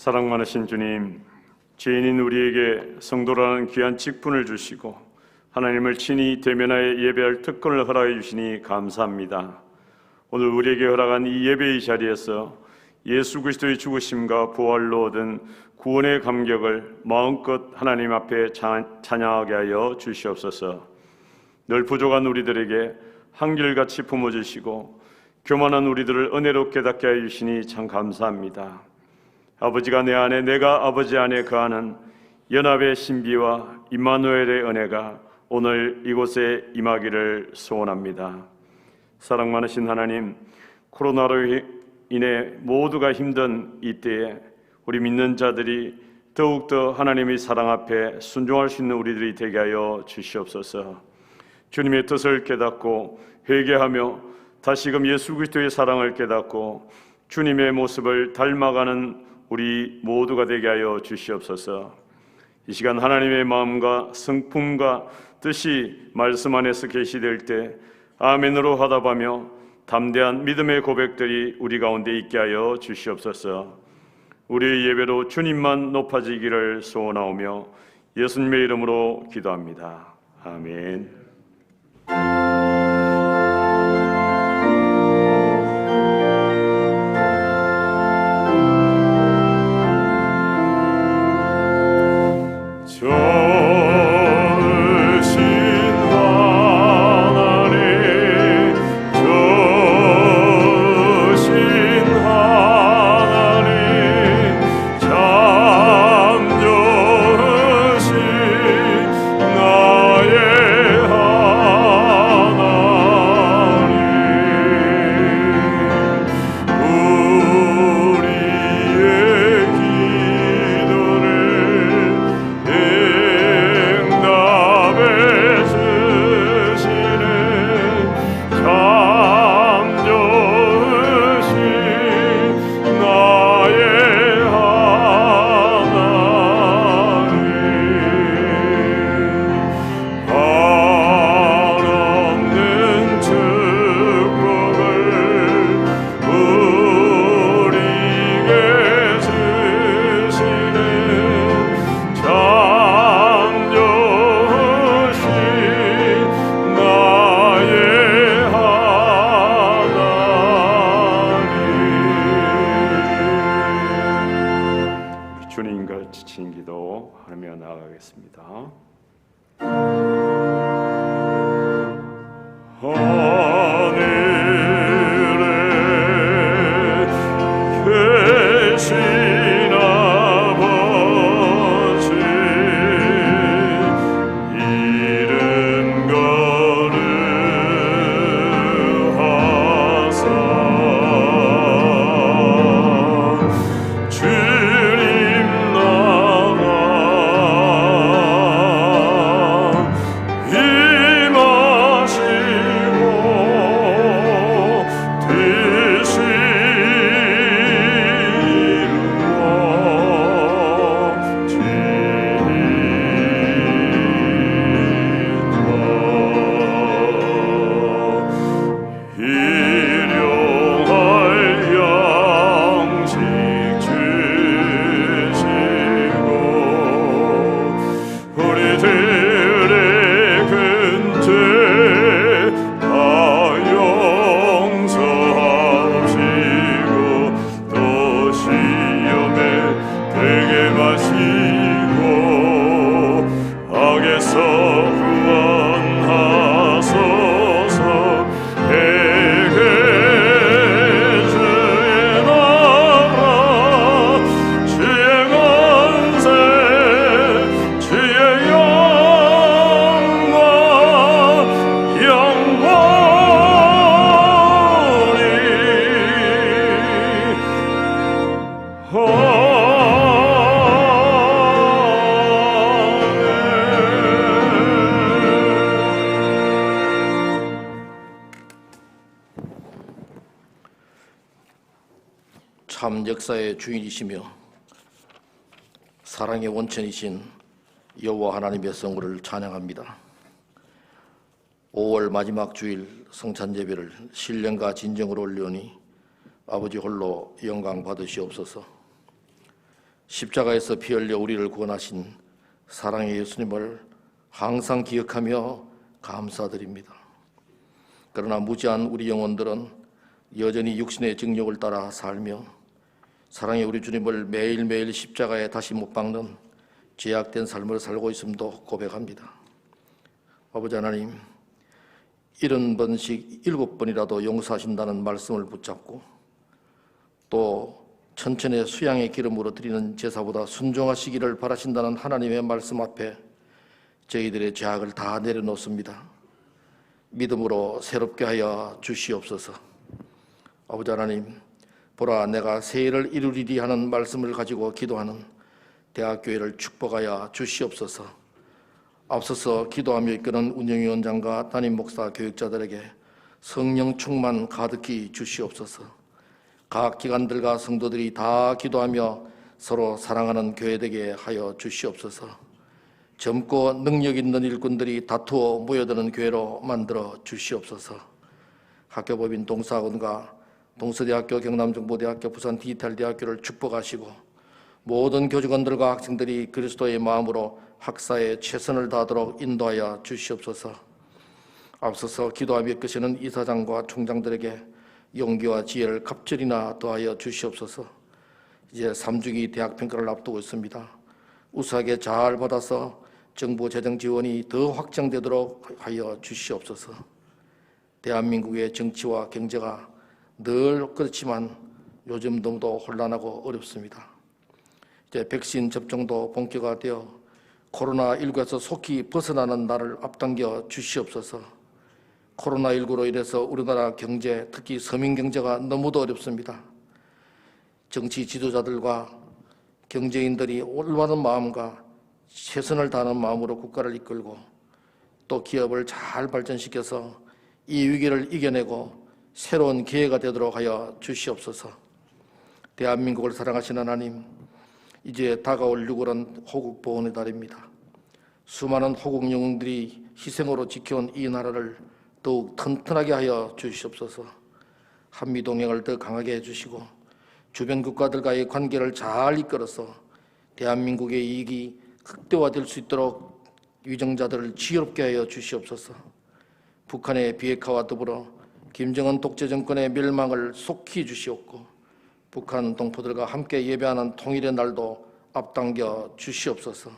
사랑 많으신 주님, 죄인인 우리에게 성도라는 귀한 직분을 주시고 하나님을 친히 대면하여 예배할 특권을 허락해 주시니 감사합니다. 오늘 우리에게 허락한 이 예배의 자리에서 예수 그리스도의 죽으심과 부활로 얻은 구원의 감격을 마음껏 하나님 앞에 찬양하게 하여 주시옵소서. 늘 부족한 우리들에게 한결같이 품어주시고 교만한 우리들을 은혜로 깨닫게 하여 주시니 참 감사합니다. 아버지가 내 안에, 내가 아버지 안에 거하는 연합의 신비와 임마누엘의 은혜가 오늘 이곳에 임하기를 소원합니다. 사랑 많으신 하나님, 코로나로 인해 모두가 힘든 이때에 우리 믿는 자들이 더욱더 하나님의 사랑 앞에 순종할 수 있는 우리들이 되게 하여 주시옵소서. 주님의 뜻을 깨닫고 회개하며 다시금 예수 그리스도의 사랑을 깨닫고 주님의 모습을 닮아가는 우리 모두가 되게 하여 주시옵소서. 이 시간 하나님의 마음과 성품과 뜻이 말씀 안에서 계시될 때 아멘으로 화답하며 담대한 믿음의 고백들이 우리 가운데 있게 하여 주시옵소서. 우리의 예배로 주님만 높아지기를 소원하오며 예수님의 이름으로 기도합니다. 아멘. 주님과 지친 기도 하며 나아가겠습니다. 하늘에 계신 아버지 이름 거룩하사 참 역사의 주인이시며 사랑의 원천이신 여호와 하나님의 성부를 찬양합니다. 5월 마지막 주일 성찬 예배를 신령과 진정으로 올리오니 아버지 홀로 영광 받으시옵소서. 십자가에서 피 흘려 우리를 구원하신 사랑의 예수님을 항상 기억하며 감사드립니다. 그러나 무지한 우리 영혼들은 여전히 육신의 정욕을 따라 살며 사랑의 우리 주님을 매일매일 십자가에 다시 못 박는 죄악된 삶을 살고 있음도 고백합니다. 아버지 하나님, 70번씩 7번이라도 용서하신다는 말씀을 붙잡고 또 천천의 수양의 기름으로 드리는 제사보다 순종하시기를 바라신다는 하나님의 말씀 앞에 저희들의 죄악을 다 내려놓습니다. 믿음으로 새롭게 하여 주시옵소서. 아버지 하나님, 보라 내가 새 일을 이루리리 하는 말씀을 가지고 기도하는 대학교회를 축복하여 주시옵소서. 앞서서 기도하며 이끄는 운영위원장과 담임 목사 교육자들에게 성령 충만 가득히 주시옵소서. 각 기관들과 성도들이 다 기도하며 서로 사랑하는 교회 되게 하여 주시옵소서. 젊고 능력 있는 일꾼들이 다투어 모여드는 교회로 만들어 주시옵소서. 학교법인 동사학원과 동서대학교, 경남정보대학교, 부산디지털대학교를 축복하시고 모든 교직원들과 학생들이 그리스도의 마음으로 학사에 최선을 다하도록 인도하여 주시옵소서. 앞서서 기도하며 이끄시는 이사장과 총장들에게 용기와 지혜를 갑절이나 더하여 주시옵소서. 이제 3주기 대학평가를 앞두고 있습니다. 우수하게 잘 받아서 정부 재정 지원이 더 확장되도록 하여 주시옵소서. 대한민국의 정치와 경제가 늘 그렇지만 요즘 너무도 혼란하고 어렵습니다. 이제 백신 접종도 본격화되어 코로나19에서 속히 벗어나는 날을 앞당겨 주시옵소서. 코로나19로 인해서 우리나라 경제, 특히 서민 경제가 너무도 어렵습니다. 정치 지도자들과 경제인들이 올바른 마음과 최선을 다하는 마음으로 국가를 이끌고 또 기업을 잘 발전시켜서 이 위기를 이겨내고 새로운 기회가 되도록 하여 주시옵소서. 대한민국을 사랑하시는 하나님, 이제 다가올 6월은 호국 보훈의 달입니다. 수많은 호국 영웅들이 희생으로 지켜온 이 나라를 더욱 튼튼하게 하여 주시옵소서. 한미동맹을 더 강하게 해주시고 주변 국가들과의 관계를 잘 이끌어서 대한민국의 이익이 극대화될 수 있도록 위정자들을 지혜롭게 하여 주시옵소서. 북한의 비핵화와 더불어 김정은 독재 정권의 멸망을 속히 주시옵고 북한 동포들과 함께 예배하는 통일의 날도 앞당겨 주시옵소서.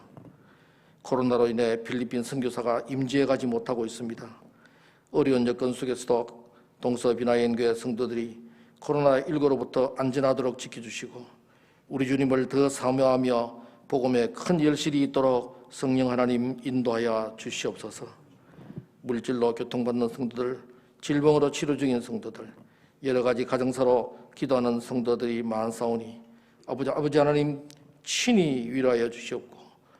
코로나로 인해 필리핀 선교사가 임지에 가지 못하고 있습니다. 어려운 여건 속에서도 동서비나이교회 성도들이 코로나19로부터 안전하도록 지켜주시고 우리 주님을 더 사모하며 복음에 큰 열실이 있도록 성령 하나님 인도하여 주시옵소서. 물질로 교통받는 성도들, 질병으로 치료 중인 성도들, 여러 가지 가정사로 기도하는 성도들이 많사오니 아버지 하나님 친히 위로하여 주시옵고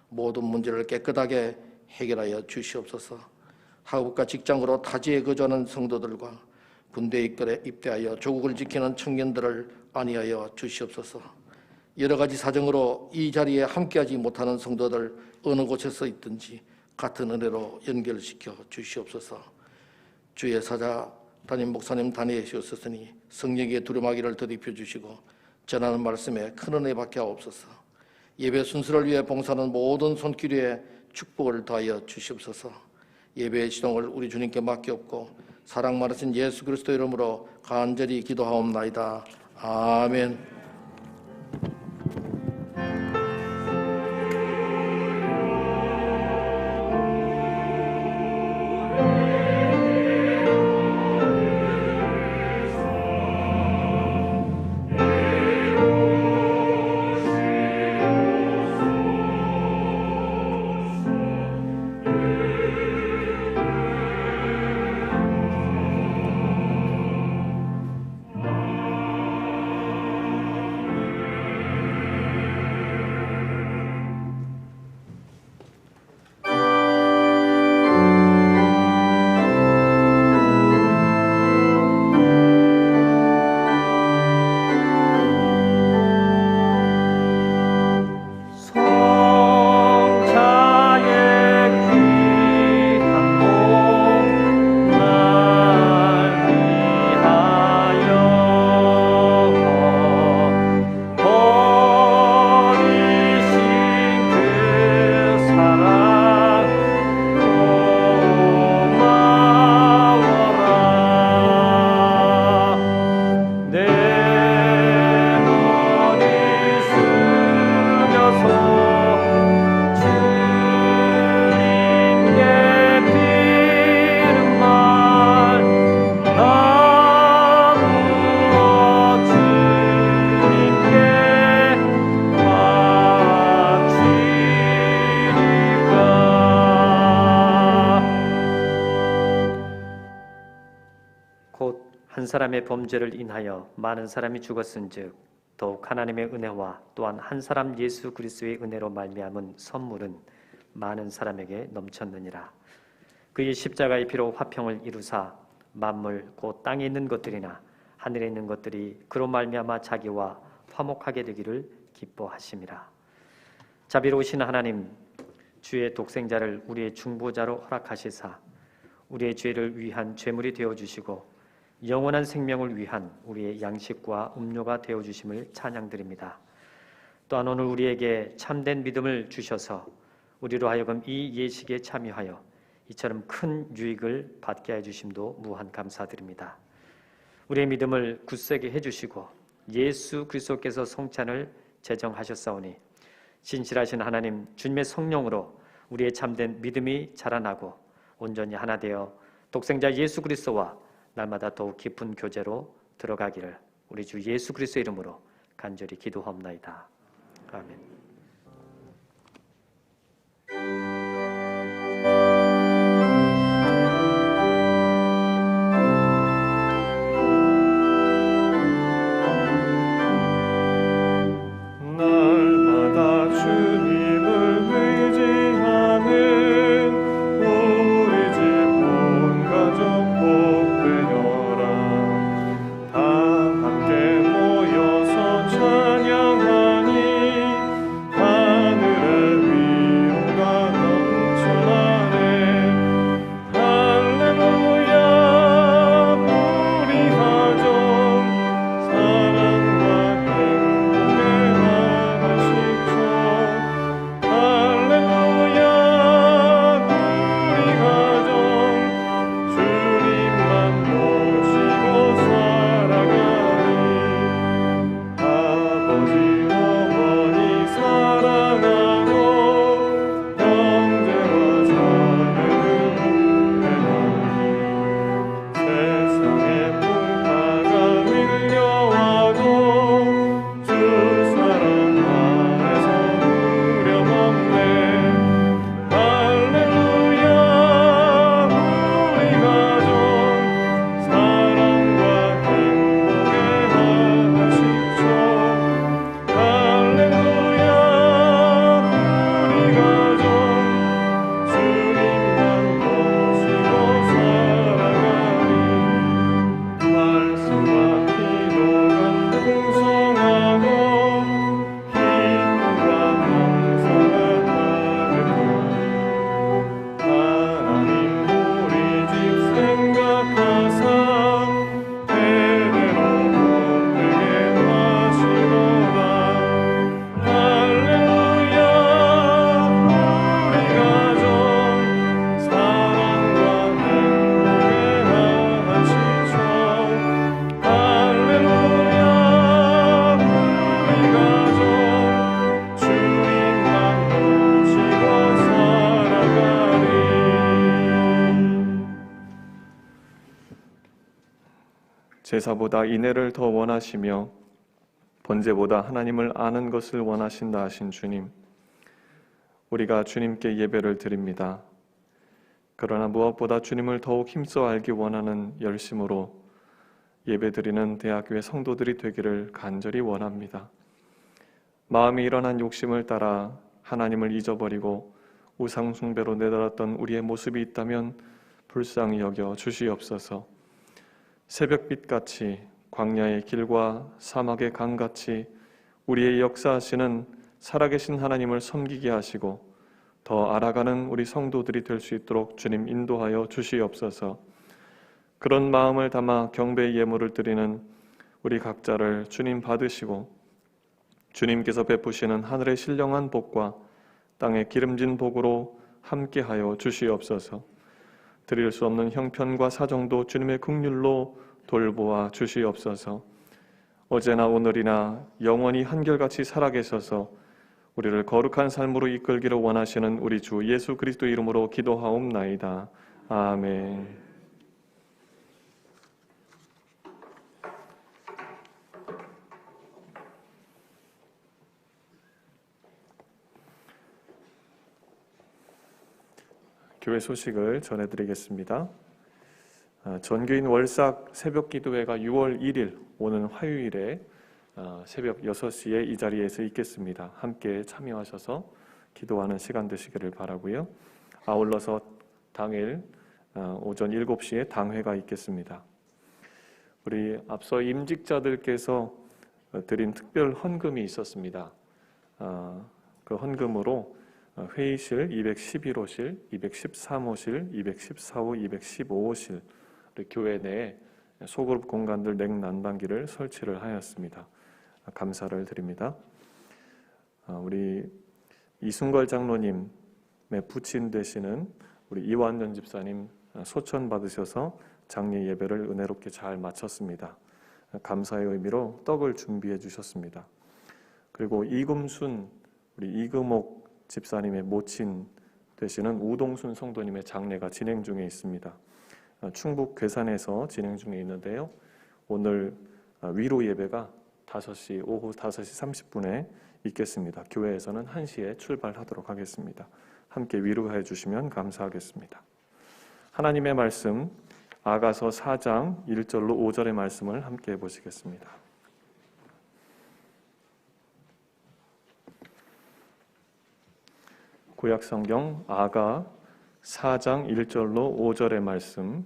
모든 문제를 깨끗하게 해결하여 주시옵소서. 학업과 직장으로 타지에 거주하는 성도들과 군대에 입대하여 조국을 지키는 청년들을 안위하여 주시옵소서. 여러 가지 사정으로 이 자리에 함께하지 못하는 성도들 어느 곳에서 있든지 같은 은혜로 연결시켜 주시옵소서. 주의 사자 담임 목사님 다니시옵소서니 성령의 두루마기를 더입혀 주시고 전하는 말씀에 큰 은혜 받게 하옵소서. 예배 순서를 위해 봉사하는 모든 손길 위에 축복을 더하여 주시옵소서. 예배의 시동을 우리 주님께 맡기옵고 사랑 많으신 예수 그리스도 이름으로 간절히 기도하옵나이다. 아멘. 곧 한 사람의 범죄를 인하여 많은 사람이 죽었은즉 더욱 하나님의 은혜와 또한 한 사람 예수 그리스도의 은혜로 말미암은 선물은 많은 사람에게 넘쳤느니라. 그의 십자가의 피로 화평을 이루사 만물 곧 땅에 있는 것들이나 하늘에 있는 것들이 그로 말미암아 자기와 화목하게 되기를 기뻐하심이라. 자비로우신 하나님, 주의 독생자를 우리의 중보자로 허락하시사 우리의 죄를 위한 죄물이 되어주시고 영원한 생명을 위한 우리의 양식과 음료가 되어주심을 찬양드립니다. 또한 오늘 우리에게 참된 믿음을 주셔서 우리로 하여금 이 예식에 참여하여 이처럼 큰 유익을 받게 해주심도 무한 감사드립니다. 우리의 믿음을 굳세게 해주시고 예수 그리스도께서 성찬을 제정하셨사오니 신실하신 하나님 주님의 성령으로 우리의 참된 믿음이 자라나고 온전히 하나 되어 독생자 예수 그리스도와 날마다 더욱 깊은 교제로 들어가기를 우리 주 예수 그리스도 이름으로 간절히 기도하옵나이다. 아멘. 날마다 주님을 의지하는 우리 집 온 가족 복되어라. 다 함께 모여서 찬양하니 하늘의 위로가 넘쳐나네. 할렐루야. 우리 가족 사랑과 행복에 나가시죠. 할렐루야. 우리 가족 주님만 모시고 살아가니 아버지 어머니 사랑하고 형제와 자매들 우애하니 세상의 풍파가 밀려와도 주 사랑 안에서 두려움 없네. 할렐루야. 우리 가족 사랑과 행복에 나가시죠. 할렐루야. 우리 가족 주님만 모시고 살아가니 말씀과 기도가 풍성하고 기쁨과 감사가 가득하니 하나님 우리 집 생각하사 대대로 복되게 하시도다. 할렐루야. 우리 가족 사랑과 행복에 나가시죠. 할렐루야. 우리 가족 주님만 모시고 살아가니 제사보다 인애를 더 원하시며 번제보다 하나님을 아는 것을 원하신다 하신 주님, 우리가 주님께 예배를 드립니다. 그러나 무엇보다 주님을 더욱 힘써 알기 원하는 열심으로 예배드리는 대학교의 성도들이 되기를 간절히 원합니다. 마음이 일어난 욕심을 따라 하나님을 잊어버리고 우상 숭배로 내달았던 우리의 모습이 있다면 불쌍히 여겨 주시옵소서. 새벽빛같이 광야의 길과 사막의 강같이 우리의 역사하시는 살아계신 하나님을 섬기게 하시고 더 알아가는 우리 성도들이 될 수 있도록 주님 인도하여 주시옵소서. 그런 마음을 담아 경배의 예물을 드리는 우리 각자를 주님 받으시고 주님께서 베푸시는 하늘의 신령한 복과 땅의 기름진 복으로 함께하여 주시옵소서. 드릴 수 없는 형편과 사정도 주님의 긍휼로 돌보아 주시옵소서. 어제나 오늘이나 영원히 한결같이 살아계셔서 우리를 거룩한 삶으로 이끌기를 원하시는 우리 주 예수 그리스도 이름으로 기도하옵나이다. 아멘. 교회 소식을 전해드리겠습니다. 전교인 월삭 새벽기도회가 6월 1일 오는 화요일에 새벽 6시에 이 자리에서 있겠습니다. 함께 참여하셔서 기도하는 시간 되시기를 바라고요. 아울러서 당일 오전 7시에 당회가 있겠습니다. 우리 앞서 임직자들께서 드린 특별 헌금이 있었습니다. 그 헌금으로 회의실 211호실, 213호실, 214호, 215호실 교회 내에 소그룹 공간들 냉난방기를 설치를 하였습니다. 감사를 드립니다. 우리 이순걸 장로님의 부친 되시는 우리 이완전 집사님 소천 받으셔서 장례 예배를 은혜롭게 잘 마쳤습니다. 감사의 의미로 떡을 준비해 주셨습니다. 그리고 이금순 우리 이금옥 집사님의 모친 되시는 우동순 성도님의 장례가 진행 중에 있습니다. 충북 괴산에서 진행 중에 있는데요. 오늘 위로 예배가 오후 5시 30분에 있겠습니다. 교회에서는 1시에 출발하도록 하겠습니다. 함께 위로해 주시면 감사하겠습니다. 하나님의 말씀 아가서 4장 1절로 5절의 말씀을 함께 보시겠습니다. 구약성경 아가 4장 1절로 5절의 말씀,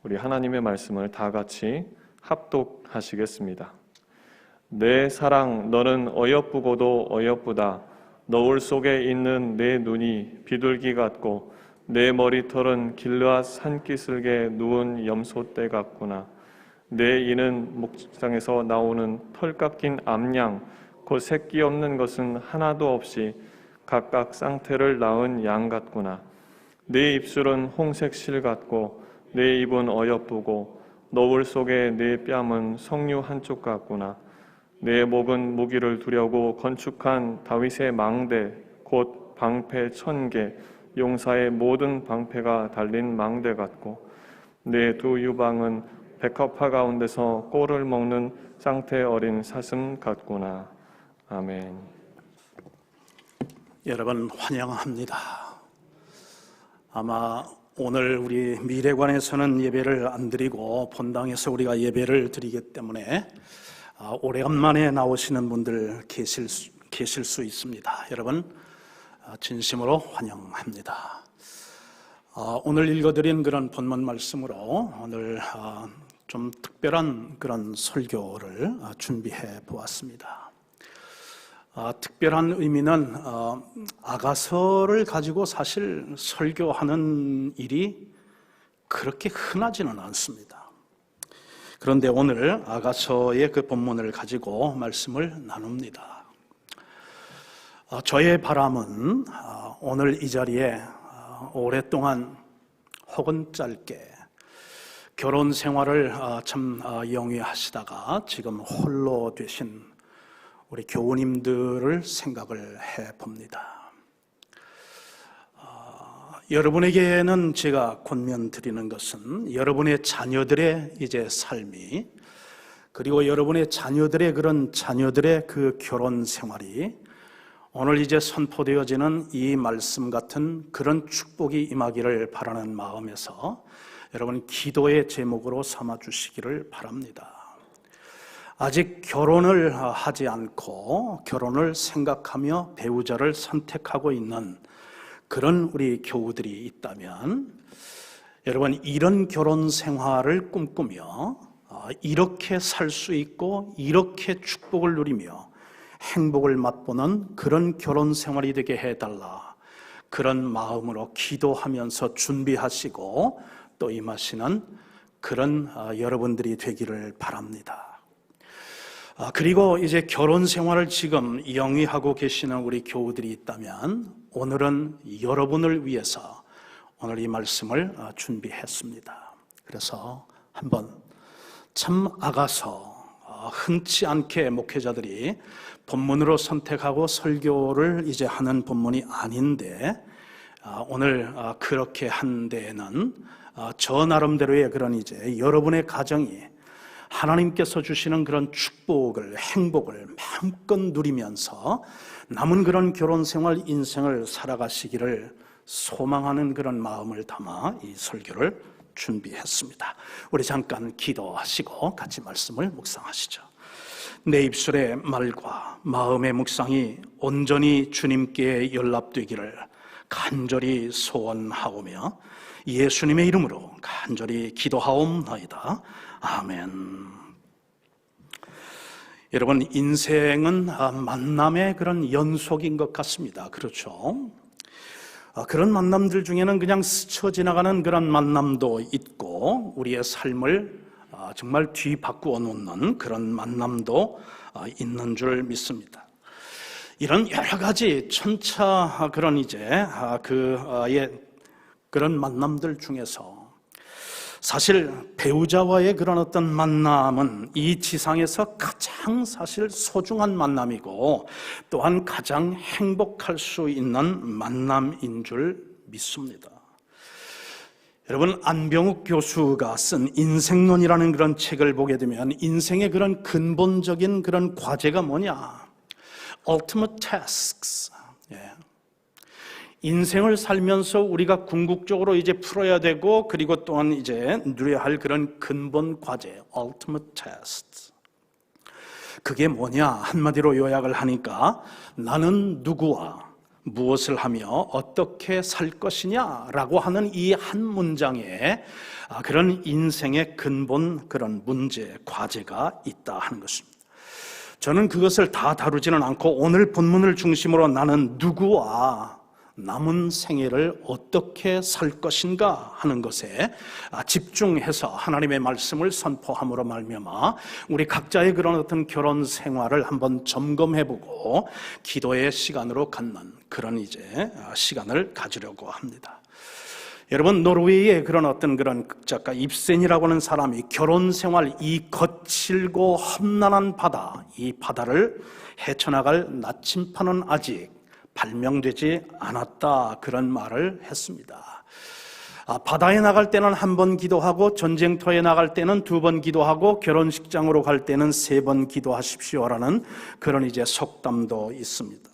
우리 하나님의 말씀을 다 같이 합독하시겠습니다. 내 사랑 너는 어여쁘고도 어여쁘다. 너울 속에 있는 내 눈이 비둘기 같고 내 머리털은 길르앗 산기슭에 누운 염소떼 같구나. 내 이는 목장에서 나오는 털 깎인 암양 곧 새끼 없는 것은 하나도 없이 각각 쌍태를 낳은 양 같구나. 내 입술은 홍색 실 같고 내 입은 어여쁘고 너울 속에 내 뺨은 석류 한쪽 같구나. 내 목은 무기를 두려고 건축한 다윗의 망대 곧 방패 1000개 용사의 모든 방패가 달린 망대 같고 내 두 유방은 백합화 가운데서 꼴을 먹는 쌍태 어린 사슴 같구나. 아멘. 여러분 환영합니다. 아마 오늘 우리 미래관에서는 예배를 안 드리고 본당에서 우리가 예배를 드리기 때문에 오래간만에 나오시는 분들 계실 수 있습니다. 여러분 진심으로 환영합니다. 오늘 읽어드린 그런 본문 말씀으로 오늘 좀 특별한 그런 설교를 준비해 보았습니다. 특별한 의미는 아가서를 가지고 사실 설교하는 일이 그렇게 흔하지는 않습니다. 그런데 오늘 아가서의 그 본문을 가지고 말씀을 나눕니다. 저의 바람은 오늘 이 자리에 오랫동안 혹은 짧게 결혼 생활을 참 영위하시다가 지금 홀로 되신 우리 교우님들을 생각을 해봅니다. 여러분에게는 제가 권면드리는 것은 여러분의 자녀들의 이제 삶이 그리고 여러분의 자녀들의 그런 자녀들의 그 결혼 생활이 오늘 이제 선포되어지는 이 말씀 같은 그런 축복이 임하기를 바라는 마음에서 여러분 기도의 제목으로 삼아 주시기를 바랍니다. 아직 결혼을 하지 않고 결혼을 생각하며 배우자를 선택하고 있는 그런 우리 교우들이 있다면 여러분 이런 결혼 생활을 꿈꾸며 이렇게 살 수 있고 이렇게 축복을 누리며 행복을 맛보는 그런 결혼 생활이 되게 해달라 그런 마음으로 기도하면서 준비하시고 또 임하시는 그런 여러분들이 되기를 바랍니다. 그리고 이제 결혼 생활을 지금 영위하고 계시는 우리 교우들이 있다면 오늘은 여러분을 위해서 오늘 이 말씀을 준비했습니다. 그래서 한번 참 아가서 흔치 않게 목회자들이 본문으로 선택하고 설교를 이제 하는 본문이 아닌데 오늘 그렇게 한 데에는 저 나름대로의 그런 이제 여러분의 가정이 하나님께서 주시는 그런 축복을 행복을 마음껏 누리면서 남은 그런 결혼 생활 인생을 살아가시기를 소망하는 그런 마음을 담아 이 설교를 준비했습니다. 우리 잠깐 기도하시고 같이 말씀을 묵상하시죠. 내 입술의 말과 마음의 묵상이 온전히 주님께 연락되기를 간절히 소원하오며 예수님의 이름으로 간절히 기도하옵나이다. 아멘. 여러분, 인생은 만남의 그런 연속인 것 같습니다. 그렇죠? 그런 만남들 중에는 그냥 스쳐 지나가는 그런 만남도 있고 우리의 삶을 정말 뒤바꾸어 놓는 그런 만남도 있는 줄 믿습니다. 이런 여러 가지 천차 그런 그런 만남들 중에서 사실 배우자와의 그런 어떤 만남은 이 지상에서 가장 사실 소중한 만남이고 또한 가장 행복할 수 있는 만남인 줄 믿습니다. 여러분, 안병욱 교수가 쓴 인생론이라는 그런 책을 보게 되면 인생의 그런 근본적인 그런 과제가 뭐냐? Ultimate tasks. 인생을 살면서 우리가 궁극적으로 이제 풀어야 되고 그리고 또한 이제 누려야 할 그런 근본 과제, ultimate test. 그게 뭐냐? 한마디로 요약을 하니까 나는 누구와 무엇을 하며 어떻게 살 것이냐라고 하는 이 한 문장에 그런 인생의 근본 그런 문제, 과제가 있다 하는 것입니다. 저는 그것을 다 다루지는 않고 오늘 본문을 중심으로 나는 누구와 남은 생애를 어떻게 살 것인가 하는 것에 집중해서 하나님의 말씀을 선포함으로 말미암아 우리 각자의 그런 어떤 결혼 생활을 한번 점검해보고 기도의 시간으로 갖는 그런 이제 시간을 가지려고 합니다. 여러분, 노르웨이의 그런 어떤 그런 극작가 입센이라고 하는 사람이 결혼 생활 이 거칠고 험난한 바다, 이 바다를 헤쳐나갈 나침판은 아직 발명되지 않았다, 그런 말을 했습니다. 바다에 나갈 때는 한 번 기도하고 전쟁터에 나갈 때는 2번 기도하고 결혼식장으로 갈 때는 3번 기도하십시오라는 그런 이제 속담도 있습니다.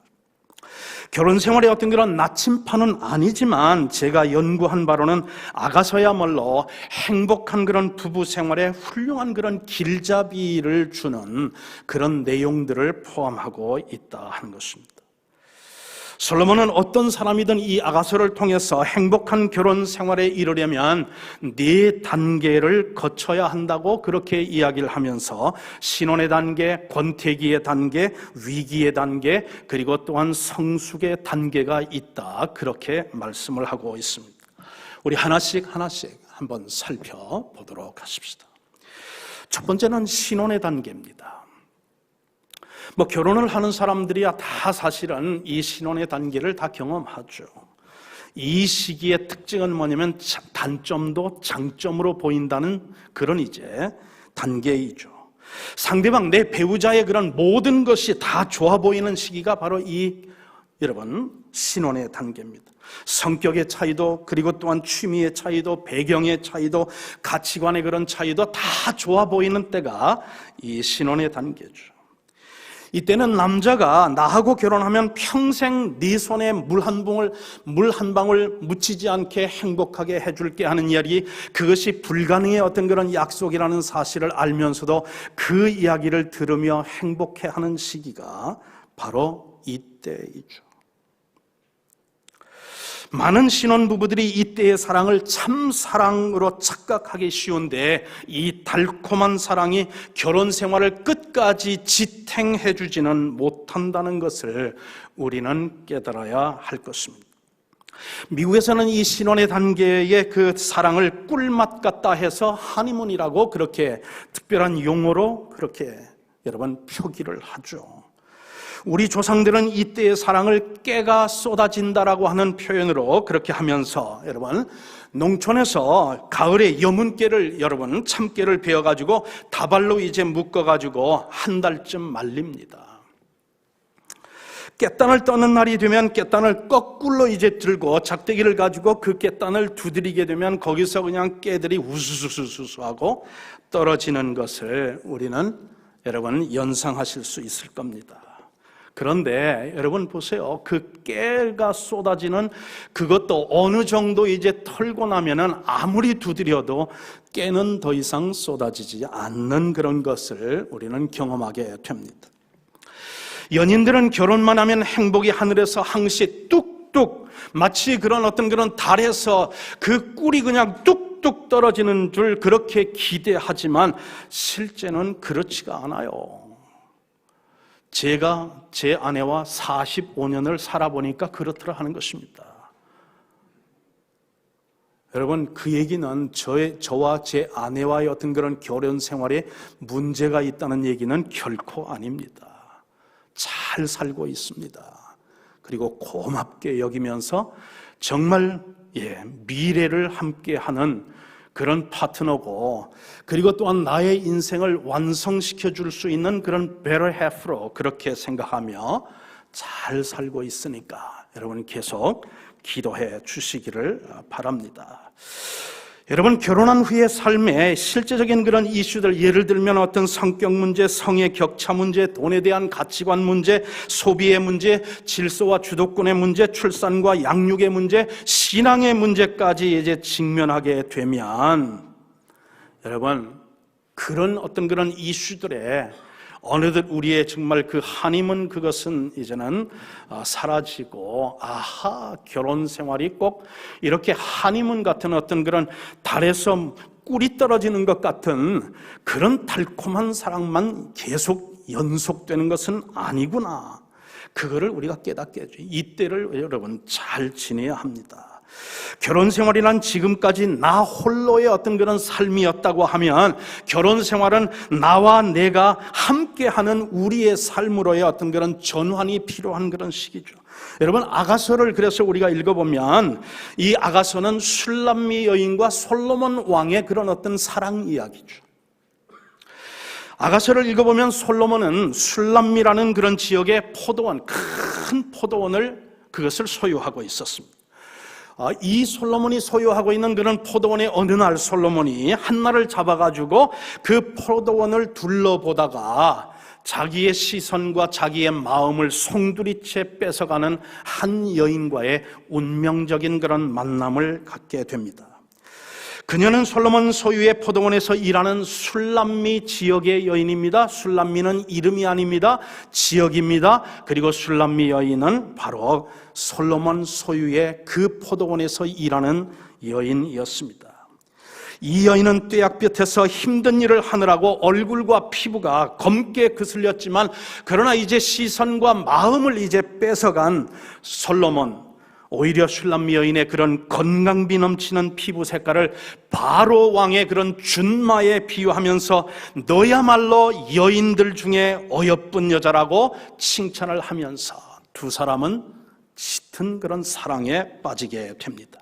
결혼 생활의 어떤 그런 나침판은 아니지만 제가 연구한 바로는 아가서야말로 행복한 그런 부부 생활에 훌륭한 그런 길잡이를 주는 그런 내용들을 포함하고 있다 하는 것입니다. 솔로몬은 어떤 사람이든 이 아가서를 통해서 행복한 결혼 생활에 이르려면 4단계를 거쳐야 한다고 그렇게 이야기를 하면서 신혼의 단계, 권태기의 단계, 위기의 단계, 그리고 또한 성숙의 단계가 있다, 그렇게 말씀을 하고 있습니다. 우리 하나씩 한번 살펴보도록 하십시다. 첫 번째는 신혼의 단계입니다. 결혼을 하는 사람들이야 다 사실은 이 신혼의 단계를 다 경험하죠. 이 시기의 특징은 뭐냐면 단점도 장점으로 보인다는 그런 이제 단계이죠. 상대방, 내 배우자의 그런 모든 것이 다 좋아 보이는 시기가 바로 이 여러분 신혼의 단계입니다. 성격의 차이도, 그리고 또한 취미의 차이도, 배경의 차이도, 가치관의 그런 차이도 다 좋아 보이는 때가 이 신혼의 단계죠. 이때는 남자가 나하고 결혼하면 평생 네 손에 물 한 방울 묻히지 않게 행복하게 해줄게 하는 이야기, 그것이 불가능의 어떤 그런 약속이라는 사실을 알면서도 그 이야기를 들으며 행복해하는 시기가 바로 이때이죠. 많은 신혼부부들이 이때의 사랑을 참 사랑으로 착각하기 쉬운데 이 달콤한 사랑이 결혼 생활을 끝까지 지탱해 주지는 못한다는 것을 우리는 깨달아야 할 것입니다. 미국에서는 이 신혼의 단계의 그 사랑을 꿀맛 같다 해서 하니문이라고 그렇게 특별한 용어로 그렇게 여러분 표기를 하죠. 우리 조상들은 이때의 사랑을 깨가 쏟아진다라고 하는 표현으로 그렇게 하면서 여러분 농촌에서 가을에 여문깨를 여러분 참깨를 베어가지고 다발로 이제 묶어가지고 한 달쯤 말립니다. 깻단을 떠는 날이 되면 깻단을 거꾸로 이제 들고 작대기를 가지고 그 깻단을 두드리게 되면 거기서 그냥 깨들이 우수수수수하고 떨어지는 것을 우리는 여러분 연상하실 수 있을 겁니다. 그런데 여러분 보세요. 그 깨가 쏟아지는 그것도 어느 정도 이제 털고 나면은 아무리 두드려도 깨는 더 이상 쏟아지지 않는 그런 것을 우리는 경험하게 됩니다. 연인들은 결혼만 하면 행복이 하늘에서 항시 뚝뚝, 마치 그런 어떤 그런 달에서 그 꿀이 그냥 뚝뚝 떨어지는 줄 그렇게 기대하지만 실제는 그렇지가 않아요. 제가 제 아내와 45년을 살아보니까 그렇더라 하는 것입니다. 여러분, 그 얘기는 저와 제 아내와의 어떤 그런 결혼 생활에 문제가 있다는 얘기는 결코 아닙니다. 잘 살고 있습니다. 그리고 고맙게 여기면서 정말 미래를 함께하는 그런 파트너고, 그리고 또한 나의 인생을 완성시켜 줄 수 있는 그런 better half로 그렇게 생각하며 잘 살고 있으니까 여러분 계속 기도해 주시기를 바랍니다. 여러분, 결혼한 후의 삶에 실제적인 그런 이슈들, 예를 들면 어떤 성격 문제, 성의 격차 문제, 돈에 대한 가치관 문제, 소비의 문제, 질서와 주도권의 문제, 출산과 양육의 문제, 신앙의 문제까지 이제 직면하게 되면 여러분, 그런 어떤 그런 이슈들에 어느덧 우리의 정말 그 한임은 그것은 이제는 사라지고, 아하, 결혼 생활이 꼭 이렇게 한임은 같은 어떤 그런 달에서 꿀이 떨어지는 것 같은 그런 달콤한 사랑만 계속 연속되는 것은 아니구나. 그거를 우리가 깨닫게 해줘요. 이때를 여러분 잘 지내야 합니다. 결혼 생활이란 지금까지 나 홀로의 어떤 그런 삶이었다고 하면 결혼 생활은 나와 내가 함께하는 우리의 삶으로의 어떤 그런 전환이 필요한 그런 시기죠. 여러분, 아가서를 그래서 우리가 읽어보면 이 아가서는 술람미 여인과 솔로몬 왕의 그런 어떤 사랑 이야기죠. 아가서를 읽어보면 솔로몬은 술람미라는 그런 지역의 포도원, 큰 포도원을 그것을 소유하고 있었습니다. 이 솔로몬이 소유하고 있는 그런 포도원에 어느 날 솔로몬이 한나를 잡아가지고 그 포도원을 둘러보다가 자기의 시선과 자기의 마음을 송두리째 뺏어가는 한 여인과의 운명적인 그런 만남을 갖게 됩니다. 그녀는 솔로몬 소유의 포도원에서 일하는 술람미 지역의 여인입니다. 술람미는 이름이 아닙니다. 지역입니다. 그리고 술람미 여인은 바로 솔로몬 소유의 그 포도원에서 일하는 여인이었습니다. 이 여인은 뙤약볕에서 힘든 일을 하느라고 얼굴과 피부가 검게 그슬렸지만, 그러나 이제 시선과 마음을 이제 뺏어간 솔로몬, 오히려 술람미 여인의 그런 건강미 넘치는 피부 색깔을 바로 왕의 그런 준마에 비유하면서 너야말로 여인들 중에 어여쁜 여자라고 칭찬을 하면서 두 사람은 짙은 그런 사랑에 빠지게 됩니다.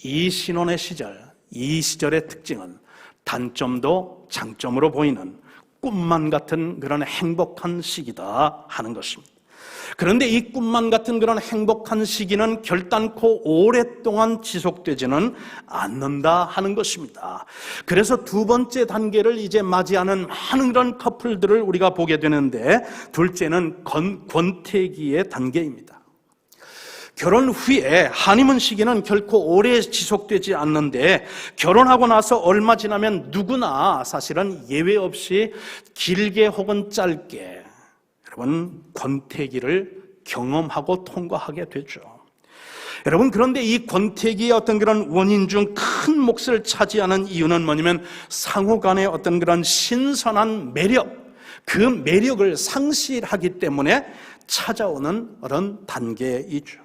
이 신혼의 시절, 이 시절의 특징은 단점도 장점으로 보이는 꿈만 같은 그런 행복한 시기다 하는 것입니다. 그런데 이 꿈만 같은 그런 행복한 시기는 결단코 오랫동안 지속되지는 않는다 하는 것입니다. 그래서 두 번째 단계를 이제 맞이하는 많은 그런 커플들을 우리가 보게 되는데, 둘째는 권태기의 단계입니다. 결혼 후에 하니문 시기는 결코 오래 지속되지 않는데, 결혼하고 나서 얼마 지나면 누구나 사실은 예외 없이 길게 혹은 짧게 여러분 권태기를 경험하고 통과하게 되죠. 여러분, 그런데 이 권태기의 어떤 그런 원인 중 큰 몫을 차지하는 이유는 뭐냐면 상호 간의 어떤 그런 신선한 매력, 그 매력을 상실하기 때문에 찾아오는 그런 단계이죠.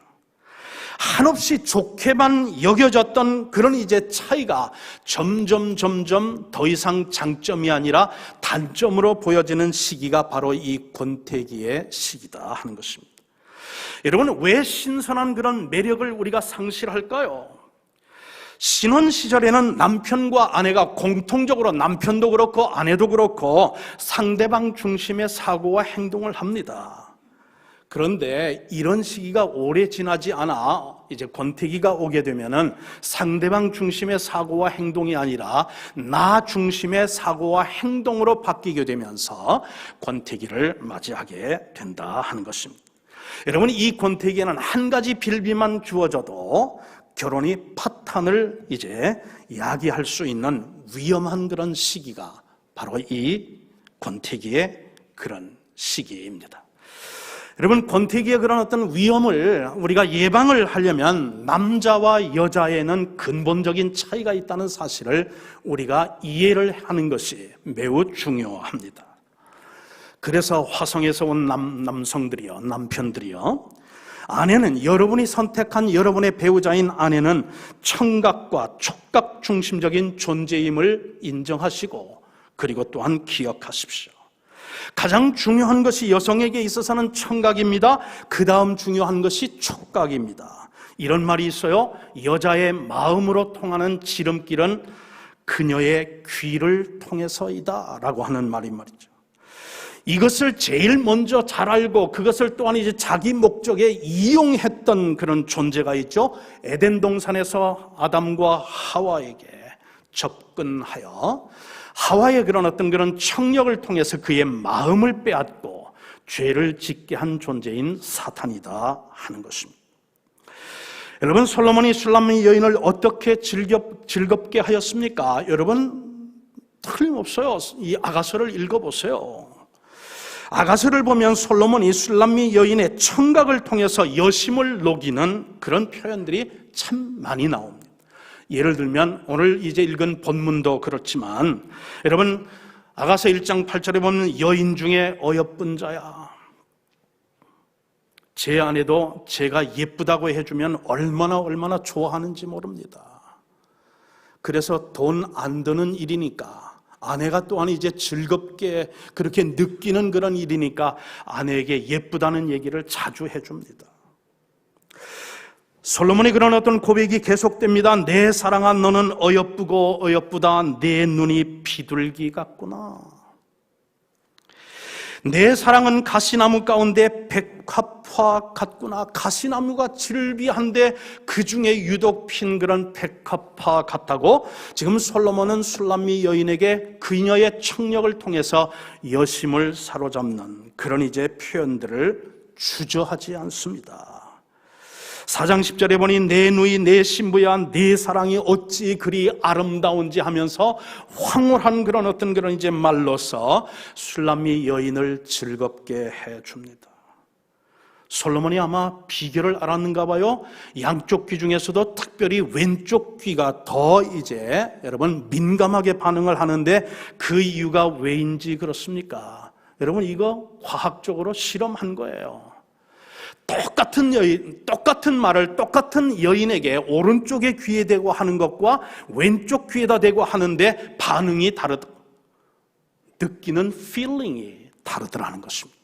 한없이 좋게만 여겨졌던 그런 이제 차이가 점점 더 이상 장점이 아니라 단점으로 보여지는 시기가 바로 이 권태기의 시기다 하는 것입니다. 여러분, 왜 신선한 그런 매력을 우리가 상실할까요? 신혼 시절에는 남편과 아내가 공통적으로, 남편도 그렇고 아내도 그렇고 상대방 중심의 사고와 행동을 합니다. 그런데 이런 시기가 오래 지나지 않아 이제 권태기가 오게 되면은 상대방 중심의 사고와 행동이 아니라 나 중심의 사고와 행동으로 바뀌게 되면서 권태기를 맞이하게 된다 하는 것입니다. 여러분, 이 권태기에는 한 가지 빌비만 주어져도 결혼이 파탄을 이제 야기할 수 있는 위험한 그런 시기가 바로 이 권태기의 그런 시기입니다. 여러분, 권태기의 그런 어떤 위험을 우리가 예방을 하려면 남자와 여자에는 근본적인 차이가 있다는 사실을 우리가 이해를 하는 것이 매우 중요합니다. 그래서 화성에서 온 남성들이요, 남편들이요, 아내는, 여러분이 선택한 여러분의 배우자인 아내는 청각과 촉각 중심적인 존재임을 인정하시고, 그리고 또한 기억하십시오. 가장 중요한 것이 여성에게 있어서는 청각입니다. 그 다음 중요한 것이 촉각입니다. 이런 말이 있어요. 여자의 마음으로 통하는 지름길은 그녀의 귀를 통해서이다 라고 하는 말이 말이죠. 이것을 제일 먼저 잘 알고 그것을 또한 이제 자기 목적에 이용했던 그런 존재가 있죠. 에덴 동산에서 아담과 하와에게 접근하여 하와의 그런 어떤 그런 청력을 통해서 그의 마음을 빼앗고 죄를 짓게 한 존재인 사탄이다 하는 것입니다. 여러분, 솔로몬이 슐람미 여인을 어떻게 즐겁게 하였습니까? 여러분, 틀림없어요. 이 아가서를 읽어보세요. 아가서를 보면 솔로몬이 슐람미 여인의 청각을 통해서 여심을 녹이는 그런 표현들이 참 많이 나옵니다. 예를 들면 오늘 이제 읽은 본문도 그렇지만, 여러분, 아가서 1장 8절에 보면 여인 중에 어여쁜 자야, 제 아내도 제가 예쁘다고 해주면 얼마나 좋아하는지 모릅니다. 그래서 돈 안 드는 일이니까, 아내가 또한 이제 즐겁게 그렇게 느끼는 그런 일이니까 아내에게 예쁘다는 얘기를 자주 해줍니다. 솔로몬의 그런 어떤 고백이 계속됩니다. 내 사랑아, 너는 어여쁘고 어여쁘다. 내 눈이 비둘기 같구나. 내 사랑은 가시나무 가운데 백합화 같구나. 가시나무가 질비한데 그 중에 유독 핀 그런 백합화 같다고 지금 솔로몬은 슐람미 여인에게 그녀의 청력을 통해서 여심을 사로잡는 그런 이제 표현들을 주저하지 않습니다. 4장 10절에 보니 내 누이 내 신부야, 내 사랑이 어찌 그리 아름다운지 하면서 황홀한 그런 어떤 그런 이제 말로서 슐람미 여인을 즐겁게 해줍니다. 솔로몬이 아마 비결을 알았는가 봐요. 양쪽 귀 중에서도 특별히 왼쪽 귀가 더 이제 여러분 민감하게 반응을 하는데 그 이유가 왜인지 그렇습니까? 여러분, 이거 과학적으로 실험한 거예요. 똑같은 말을 똑같은 여인에게 오른쪽에 귀에 대고 하는 것과 왼쪽 귀에다 대고 하는데 반응이 느끼는 feeling이 다르더라는 것입니다.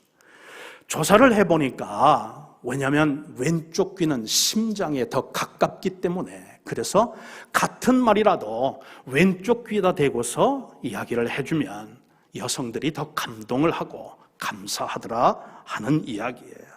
조사를 해보니까, 왜냐하면 왼쪽 귀는 심장에 더 가깝기 때문에, 그래서 같은 말이라도 왼쪽 귀에다 대고서 이야기를 해주면 여성들이 더 감동을 하고 감사하더라 하는 이야기예요.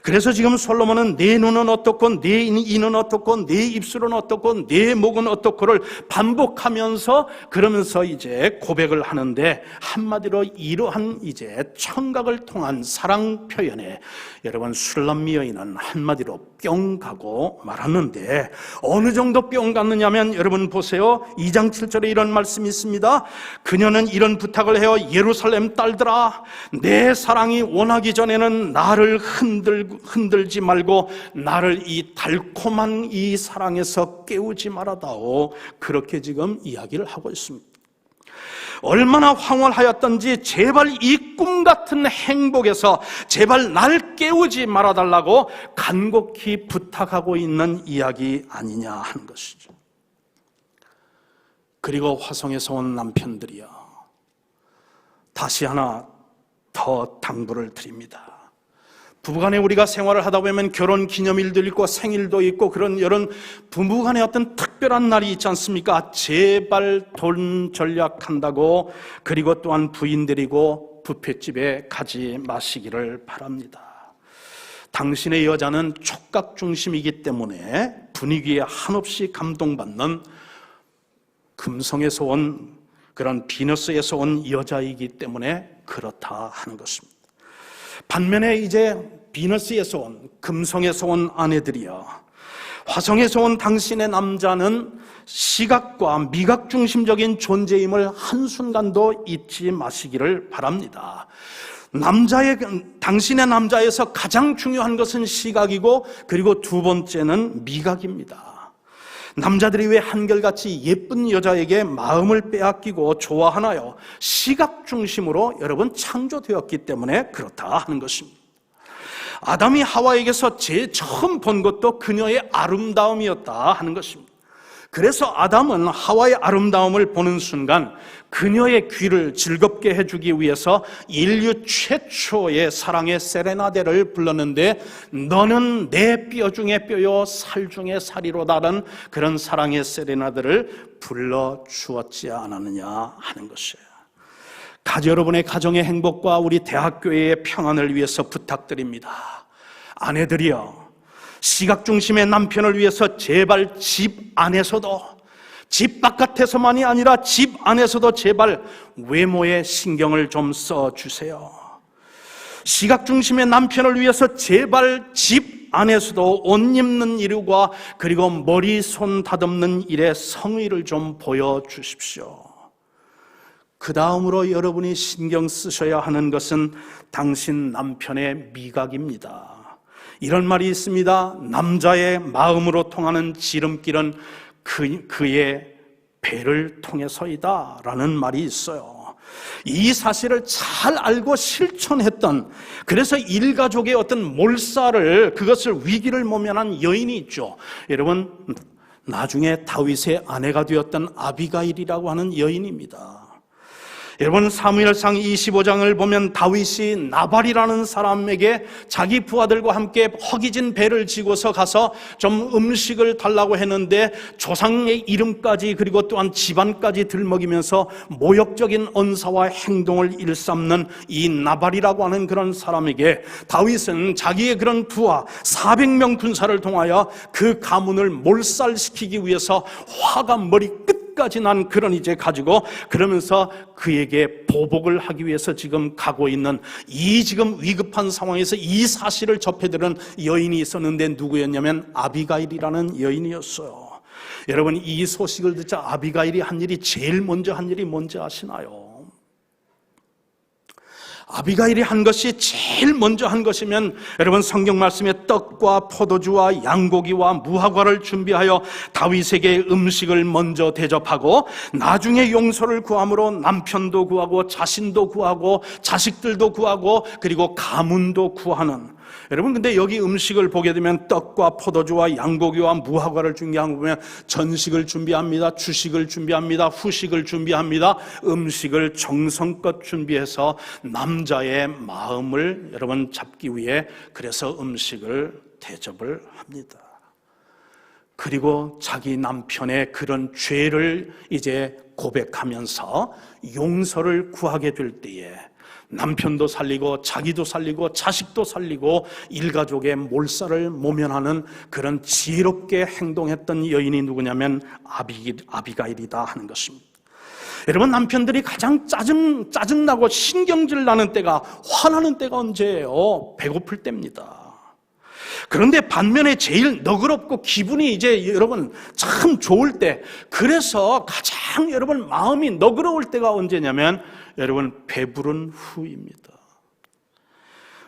그래서 지금 솔로몬은 내 눈은 어떻고 내 이는 어떻고 내 입술은 어떻고 내 목은 어떻고를 반복하면서 그러면서 이제 고백을 하는데, 한마디로 이러한 이제 청각을 통한 사랑 표현에 여러분 슐람미 여인은 한마디로 뿅 가고 말았는데, 어느 정도 뿅 갔느냐면 여러분 보세요. 2장 7절에 이런 말씀이 있습니다. 그녀는 이런 부탁을 해요. 예루살렘 딸들아, 내 사랑이 원하기 전에는 나를 흔들지 말고 나를 이 달콤한 이 사랑에서 깨우지 말아다오. 그렇게 지금 이야기를 하고 있습니다. 얼마나 황홀하였던지 제발 이 꿈 같은 행복에서 제발 날 깨우지 말아달라고 간곡히 부탁하고 있는 이야기 아니냐 하는 것이죠. 그리고 화성에서 온 남편들이요, 다시 하나 더 당부를 드립니다. 부부간에 우리가 생활을 하다 보면 결혼 기념일도 있고 생일도 있고 그런 여러 부부간에 어떤 특별한 날이 있지 않습니까? 제발 돈 절약한다고, 그리고 또한 부인 데리고 뷔페집에 가지 마시기를 바랍니다. 당신의 여자는 촉각 중심이기 때문에 분위기에 한없이 감동받는 금성에서 온 그런 비너스에서 온 여자이기 때문에 그렇다 하는 것입니다. 반면에 이제 비너스에서 온, 금성에서 온 아내들이여, 화성에서 온 당신의 남자는 시각과 미각 중심적인 존재임을 한순간도 잊지 마시기를 바랍니다. 당신의 남자에서 가장 중요한 것은 시각이고, 그리고 두 번째는 미각입니다. 남자들이 왜 한결같이 예쁜 여자에게 마음을 빼앗기고 좋아하나요? 시각 중심으로 여러분 창조되었기 때문에 그렇다 하는 것입니다. 아담이 하와에게서 제일 처음 본 것도 그녀의 아름다움이었다 하는 것입니다. 그래서 아담은 하와의 아름다움을 보는 순간 그녀의 귀를 즐겁게 해주기 위해서 인류 최초의 사랑의 세레나데를 불렀는데, 너는 내 뼈 중에 뼈요 살 중에 살이로다라는 그런 사랑의 세레나데를 불러주었지 않았느냐 하는 것이에요. 여러분의 가정의 행복과 우리 대학교의 평안을 위해서 부탁드립니다. 아내들이여, 시각 중심의 남편을 위해서 제발 집 안에서도, 집 바깥에서만이 아니라 집 안에서도 제발 외모에 신경을 좀 써주세요. 시각 중심의 남편을 위해서 제발 집 안에서도 옷 입는 일과 그리고 머리 손 다듬는 일에 성의를 좀 보여주십시오. 그 다음으로 여러분이 신경 쓰셔야 하는 것은 당신 남편의 미각입니다. 이런 말이 있습니다. 남자의 마음으로 통하는 지름길은 그의 배를 통해서이다 라는 말이 있어요. 이 사실을 잘 알고 실천했던, 그래서 일가족의 어떤 몰살을, 그것을 위기를 모면한 여인이 있죠. 여러분, 나중에 다윗의 아내가 되었던 아비가일이라고 하는 여인입니다. 여러분, 사무엘상 25장을 보면 다윗이 나발이라는 사람에게 자기 부하들과 함께 허기진 배를 지고서 가서 좀 음식을 달라고 했는데 조상의 이름까지 그리고 또한 집안까지 들먹이면서 모욕적인 언사와 행동을 일삼는 이 나발이라고 하는 그런 사람에게 다윗은 자기의 그런 부하 400명 군사를 통하여 그 가문을 몰살시키기 위해서 화가 머리 끝까지 난 그런 이제 가지고, 그러면서 그에게 보복을 하기 위해서 지금 가고 있는 이 지금 위급한 상황에서 이 사실을 접해들은 여인이 있었는데 누구였냐면 아비가일이라는 여인이었어요. 여러분, 이 소식을 듣자 아비가일이 한 일이, 제일 먼저 한 일이 뭔지 아시나요? 아비가일이 한 것이 제일 먼저 한 것이면, 여러분 성경 말씀에 떡과 포도주와 양고기와 무화과를 준비하여 다윗에게 음식을 먼저 대접하고, 나중에 용서를 구함으로 남편도 구하고 자신도 구하고 자식들도 구하고 그리고 가문도 구하는, 여러분 근데 여기 음식을 보게 되면 떡과 포도주와 양고기와 무화과를 준비한 거 보면 전식을 준비합니다, 주식을 준비합니다, 후식을 준비합니다. 음식을 정성껏 준비해서 남자의 마음을 여러분 잡기 위해 그래서 음식을 대접을 합니다. 그리고 자기 남편의 그런 죄를 이제 고백하면서 용서를 구하게 될 때에 남편도 살리고 자기도 살리고 자식도 살리고 일가족의 몰살을 모면하는 그런 지혜롭게 행동했던 여인이 누구냐면 아비가일이다 하는 것입니다. 여러분, 남편들이 가장 짜증나고 신경질 나는 때가, 화나는 때가 언제예요? 배고플 때입니다. 그런데 반면에 제일 너그럽고 기분이 이제 여러분 참 좋을 때, 그래서 가장 여러분 마음이 너그러울 때가 언제냐면 여러분 배부른 후입니다.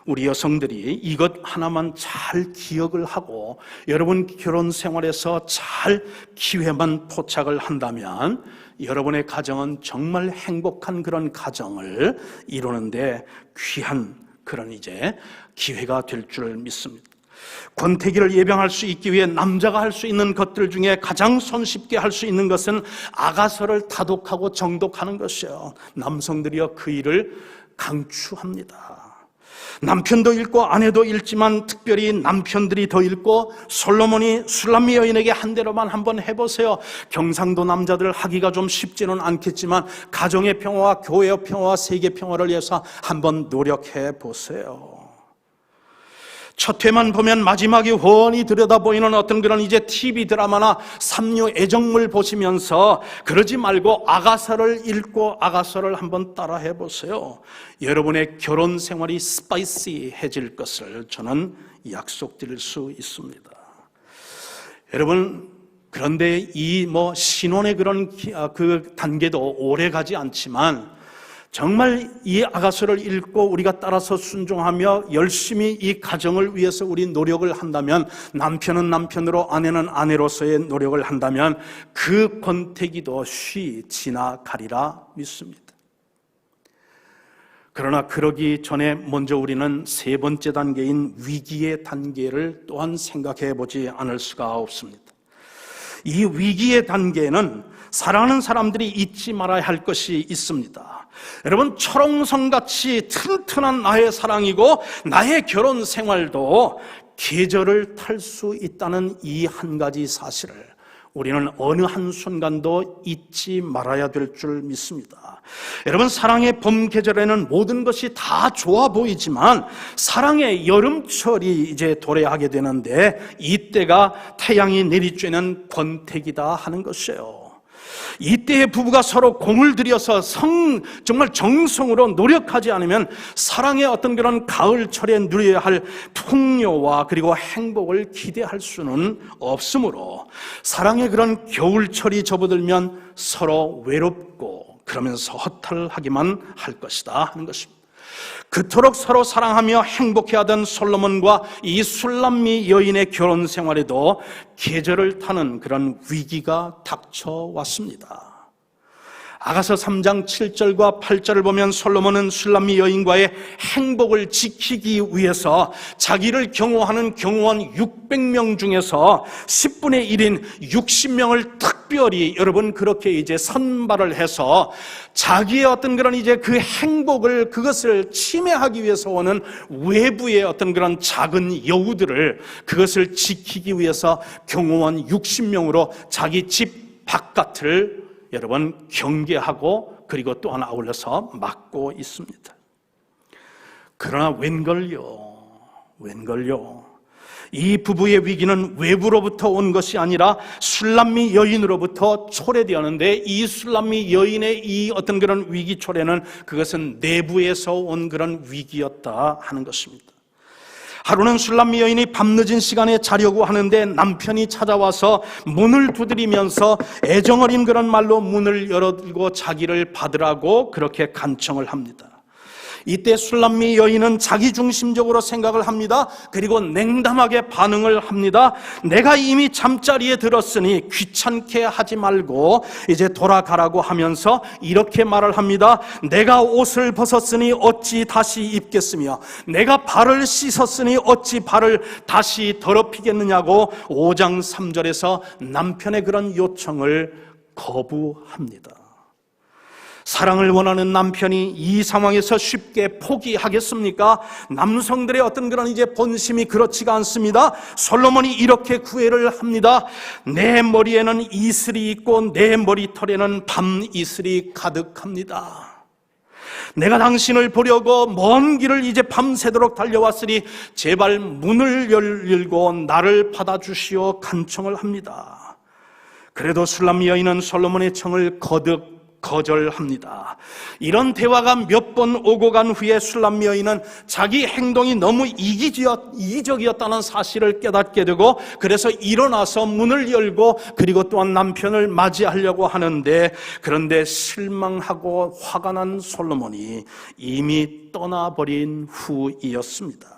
우리 여성들이 이것 하나만 잘 기억을 하고 여러분 결혼 생활에서 잘 기회만 포착을 한다면 여러분의 가정은 정말 행복한 그런 가정을 이루는데 귀한 그런 이제 기회가 될 줄 믿습니다. 권태기를 예방할 수 있기 위해 남자가 할 수 있는 것들 중에 가장 손쉽게 할 수 있는 것은 아가서를 다독하고 정독하는 것이에요. 남성들이여 그 일을 강추합니다. 남편도 읽고 아내도 읽지만 특별히 남편들이 더 읽고, 솔로몬이 술람미 여인에게 한 대로만 한번 해보세요. 경상도 남자들 하기가 좀 쉽지는 않겠지만 가정의 평화와 교회의 평화와 세계 평화를 위해서 한번 노력해 보세요. 첫 회만 보면 마지막이 훤히 들여다보이는 어떤 그런 이제 TV 드라마나 삼류 애정물 보시면서 그러지 말고 아가서를 읽고 아가서를 한번 따라 해보세요. 여러분의 결혼 생활이 스파이시해질 것을 저는 약속드릴 수 있습니다. 여러분, 그런데 이 신혼의 그런 그 단계도 오래 가지 않지만 정말 이 아가서를 읽고 우리가 따라서 순종하며 열심히 이 가정을 위해서 우리 노력을 한다면, 남편은 남편으로 아내는 아내로서의 노력을 한다면 그 권태기도 쉬 지나가리라 믿습니다. 그러나 그러기 전에 먼저 우리는 세 번째 단계인 위기의 단계를 또한 생각해 보지 않을 수가 없습니다. 이 위기의 단계는 사랑하는 사람들이 잊지 말아야 할 것이 있습니다. 여러분, 철옹성같이 튼튼한 나의 사랑이고 나의 결혼 생활도 계절을 탈 수 있다는 이 한 가지 사실을 우리는 어느 한순간도 잊지 말아야 될 줄 믿습니다. 여러분, 사랑의 봄 계절에는 모든 것이 다 좋아 보이지만 사랑의 여름철이 이제 도래하게 되는데 이때가 태양이 내리쬐는 권태기다 하는 것이에요. 이때의 부부가 서로 공을 들여서 정말 정성으로 노력하지 않으면 사랑의 어떤 그런 가을철에 누려야 할 풍요와 그리고 행복을 기대할 수는 없으므로 사랑의 그런 겨울철이 접어들면 서로 외롭고 그러면서 허탈하기만 할 것이다 하는 것입니다. 그토록 서로 사랑하며 행복해하던 솔로몬과 이 술람미 여인의 결혼 생활에도 계절을 타는 그런 위기가 닥쳐왔습니다. 아가서 3장 7절과 8절을 보면 솔로몬은 술람미 여인과의 행복을 지키기 위해서 자기를 경호하는 경호원 600명 중에서 10분의 1인 60명을 특별히 여러분 그렇게 이제 선발을 해서 자기의 어떤 그런 이제 그 행복을 그것을 침해하기 위해서 오는 외부의 어떤 그런 작은 여우들을 그것을 지키기 위해서 경호원 60명으로 자기 집 바깥을 여러분 경계하고 그리고 또한 아울러서 막고 있습니다. 그러나 웬걸요, 이 부부의 위기는 외부로부터 온 것이 아니라 술람미 여인으로부터 초래되었는데 이 술람미 여인의 이 어떤 그런 위기 초래는 그것은 내부에서 온 그런 위기였다 하는 것입니다. 하루는 술람미 여인이 밤늦은 시간에 자려고 하는데 남편이 찾아와서 문을 두드리면서 애정어린 그런 말로 문을 열어들고 자기를 받으라고 그렇게 간청을 합니다. 이때 술람미 여인은 자기중심적으로 생각을 합니다. 그리고 냉담하게 반응을 합니다. 내가 이미 잠자리에 들었으니 귀찮게 하지 말고 이제 돌아가라고 하면서 이렇게 말을 합니다. 내가 옷을 벗었으니 어찌 다시 입겠으며 내가 발을 씻었으니 어찌 발을 다시 더럽히겠느냐고 5장 3절에서 남편의 그런 요청을 거부합니다. 사랑을 원하는 남편이 이 상황에서 쉽게 포기하겠습니까? 남성들의 어떤 그런 이제 본심이 그렇지가 않습니다. 솔로몬이 이렇게 구애를 합니다. 내 머리에는 이슬이 있고 내 머리털에는 밤 이슬이 가득합니다. 내가 당신을 보려고 먼 길을 이제 밤새도록 달려왔으니 제발 문을 열고 나를 받아주시오 간청을 합니다. 그래도 술람미 여인은 솔로몬의 청을 거듭 거절합니다. 이런 대화가 몇 번 오고 간 후에 술람미 여인은 자기 행동이 너무 이기적이었다는 사실을 깨닫게 되고 그래서 일어나서 문을 열고 그리고 또한 남편을 맞이하려고 하는데 그런데 실망하고 화가 난 솔로몬이 이미 떠나버린 후이었습니다.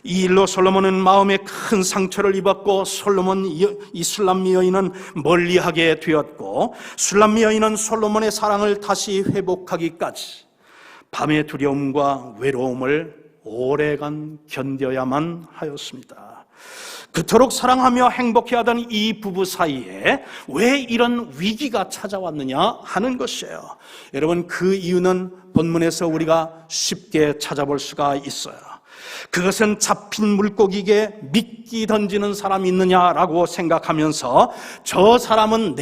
이 일로 솔로몬은 마음에 큰 상처를 입었고 이 술람미 여인은 멀리하게 되었고 술람미 여인은 솔로몬의 사랑을 다시 회복하기까지 밤의 두려움과 외로움을 오래간 견뎌야만 하였습니다. 그토록 사랑하며 행복해하던 이 부부 사이에 왜 이런 위기가 찾아왔느냐 하는 것이에요. 여러분, 그 이유는 본문에서 우리가 쉽게 찾아볼 수가 있어요. 그것은 잡힌 물고기에게 미끼 던지는 사람이 있느냐라고 생각하면서 저 사람은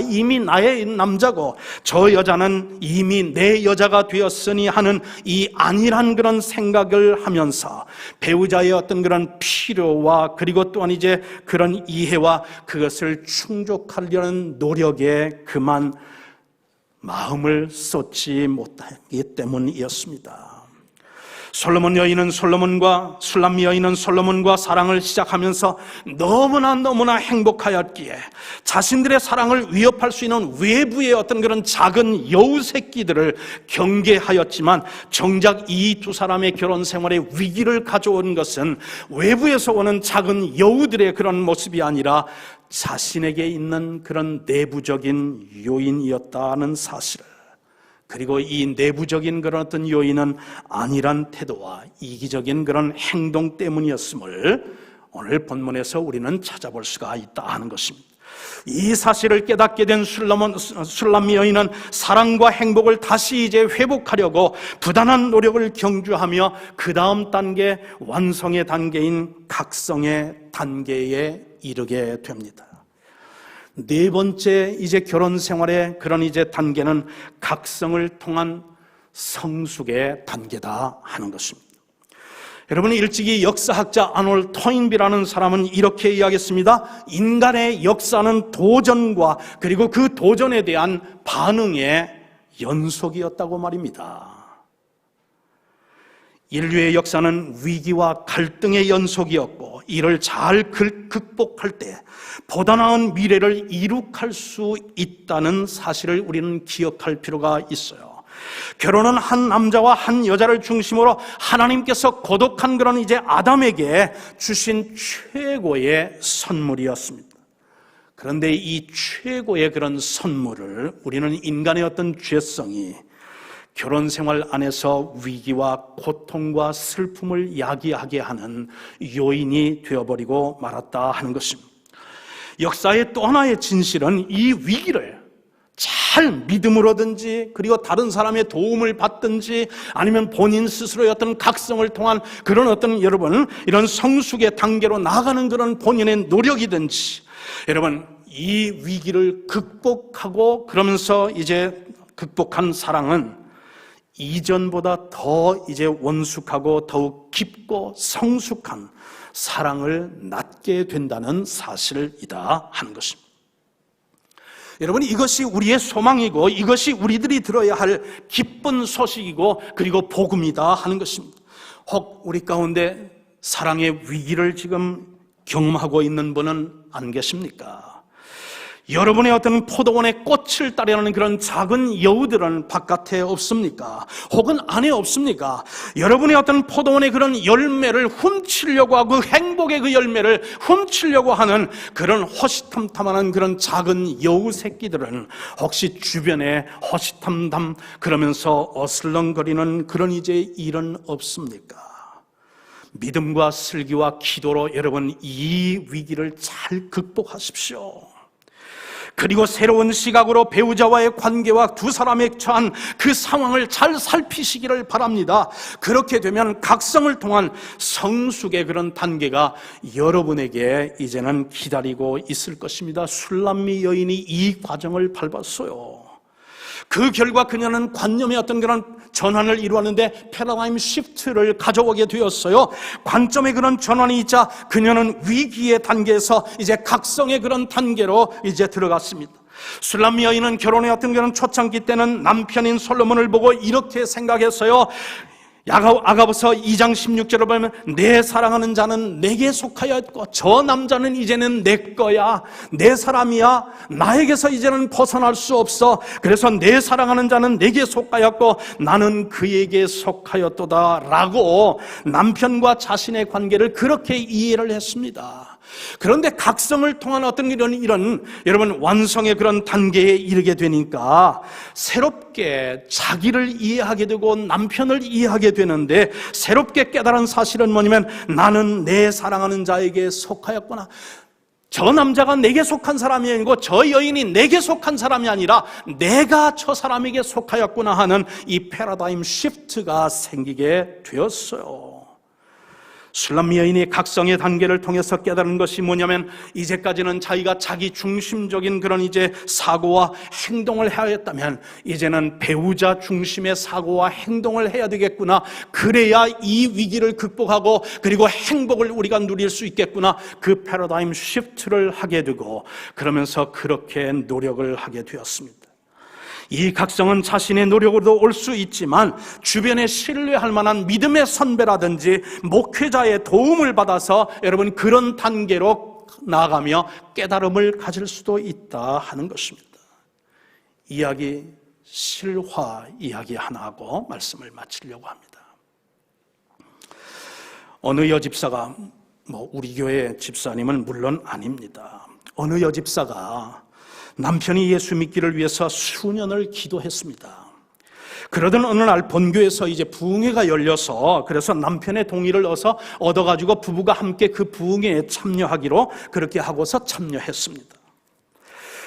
이미 나의 남자고 저 여자는 이미 내 여자가 되었으니 하는 이 안일한 그런 생각을 하면서 배우자의 어떤 그런 필요와 그리고 또한 이제 그런 이해와 그것을 충족하려는 노력에 그만 마음을 쏟지 못하기 때문이었습니다. 솔로몬 여인은 술람 여인은 솔로몬과 사랑을 시작하면서 너무나 행복하였기에 자신들의 사랑을 위협할 수 있는 외부의 어떤 그런 작은 여우 새끼들을 경계하였지만 정작 이 두 사람의 결혼 생활에 위기를 가져온 것은 외부에서 오는 작은 여우들의 그런 모습이 아니라 자신에게 있는 그런 내부적인 요인이었다는 사실을, 그리고 이 내부적인 그런 어떤 요인은 안일한 태도와 이기적인 그런 행동 때문이었음을 오늘 본문에서 우리는 찾아볼 수가 있다 하는 것입니다. 이 사실을 깨닫게 된 술람 여인은 사랑과 행복을 다시 이제 회복하려고 부단한 노력을 경주하며 그 다음 단계, 완성의 단계인 각성의 단계에 이르게 됩니다. 네 번째 이제 결혼 생활의 그런 이제 단계는 각성을 통한 성숙의 단계다 하는 것입니다. 여러분, 일찍이 역사학자 아놀 토인비라는 사람은 이렇게 이야기했습니다. 인간의 역사는 도전과 그리고 그 도전에 대한 반응의 연속이었다고 말입니다. 인류의 역사는 위기와 갈등의 연속이었고 이를 잘 극복할 때 보다 나은 미래를 이룩할 수 있다는 사실을 우리는 기억할 필요가 있어요. 결혼은 한 남자와 한 여자를 중심으로 하나님께서 고독한 그런 이제 아담에게 주신 최고의 선물이었습니다. 그런데 이 최고의 그런 선물을 우리는 인간의 어떤 죄성이 결혼 생활 안에서 위기와 고통과 슬픔을 야기하게 하는 요인이 되어버리고 말았다 하는 것입니다. 역사의 또 하나의 진실은 이 위기를 잘 믿음으로든지 그리고 다른 사람의 도움을 받든지 아니면 본인 스스로의 어떤 각성을 통한 그런 어떤 여러분 이런 성숙의 단계로 나아가는 그런 본인의 노력이든지 여러분 이 위기를 극복하고 그러면서 이제 극복한 사랑은 이전보다 더 이제 원숙하고 더욱 깊고 성숙한 사랑을 낳게 된다는 사실이다 하는 것입니다. 여러분, 이것이 우리의 소망이고 이것이 우리들이 들어야 할 기쁜 소식이고 그리고 복음이다 하는 것입니다. 혹 우리 가운데 사랑의 위기를 지금 경험하고 있는 분은 안 계십니까? 여러분의 어떤 포도원의 꽃을 따르는 그런 작은 여우들은 바깥에 없습니까? 혹은 안에 없습니까? 여러분의 어떤 포도원의 그런 열매를 훔치려고 하고 행복의 그 열매를 훔치려고 하는 그런 호시탐탐한 그런 작은 여우 새끼들은 혹시 주변에 호시탐탐 그러면서 어슬렁거리는 그런 이제 일은 없습니까? 믿음과 슬기와 기도로 여러분 이 위기를 잘 극복하십시오. 그리고 새로운 시각으로 배우자와의 관계와 두 사람의 처한 그 상황을 잘 살피시기를 바랍니다. 그렇게 되면 각성을 통한 성숙의 그런 단계가 여러분에게 이제는 기다리고 있을 것입니다. 술람미 여인이 이 과정을 밟았어요. 그 결과 그녀는 관념의 어떤 그런 전환을 이루었는데 패러다임 시프트를 가져오게 되었어요. 관점의 그런 전환이 있자 그녀는 위기의 단계에서 이제 각성의 그런 단계로 이제 들어갔습니다. 술람 여인은 결혼의 어떤 그런 초창기 때는 남편인 솔로몬을 보고 이렇게 생각했어요. 아가보서 2장 16절을 보면 내 사랑하는 자는 내게 속하였고 저 남자는 이제는 내 거야, 내 사람이야, 나에게서 이제는 벗어날 수 없어. 그래서 내 사랑하는 자는 내게 속하였고 나는 그에게 속하였도다 라고 남편과 자신의 관계를 그렇게 이해를 했습니다. 그런데 각성을 통한 어떤 이런 여러분 완성의 그런 단계에 이르게 되니까 새롭게 자기를 이해하게 되고 남편을 이해하게 되는데 새롭게 깨달은 사실은 뭐냐면 나는 내 사랑하는 자에게 속하였구나. 저 남자가 내게 속한 사람이 아니고 저 여인이 내게 속한 사람이 아니라 내가 저 사람에게 속하였구나 하는 이 패러다임 시프트가 생기게 되었어요. 술람 여인이 각성의 단계를 통해서 깨달은 것이 뭐냐면, 이제까지는 자기가 자기 중심적인 그런 이제 사고와 행동을 해야 했다면, 이제는 배우자 중심의 사고와 행동을 해야 되겠구나. 그래야 이 위기를 극복하고 그리고 행복을 우리가 누릴 수 있겠구나. 그 패러다임 시프트를 하게 되고, 그러면서 그렇게 노력을 하게 되었습니다. 이 각성은 자신의 노력으로도 올 수 있지만, 주변에 신뢰할 만한 믿음의 선배라든지 목회자의 도움을 받아서 여러분 그런 단계로 나아가며 깨달음을 가질 수도 있다 하는 것입니다. 이야기, 실화 이야기 하나 하고 말씀을 마치려고 합니다. 어느 여집사가, 우리 교회 집사님은 물론 아닙니다. 어느 여집사가 남편이 예수 믿기를 위해서 수년을 기도했습니다. 그러던 어느 날 본교에서 이제 부흥회가 열려서, 그래서 남편의 동의를 얻어가지고 부부가 함께 그 부흥회에 참여하기로 그렇게 하고서 참여했습니다.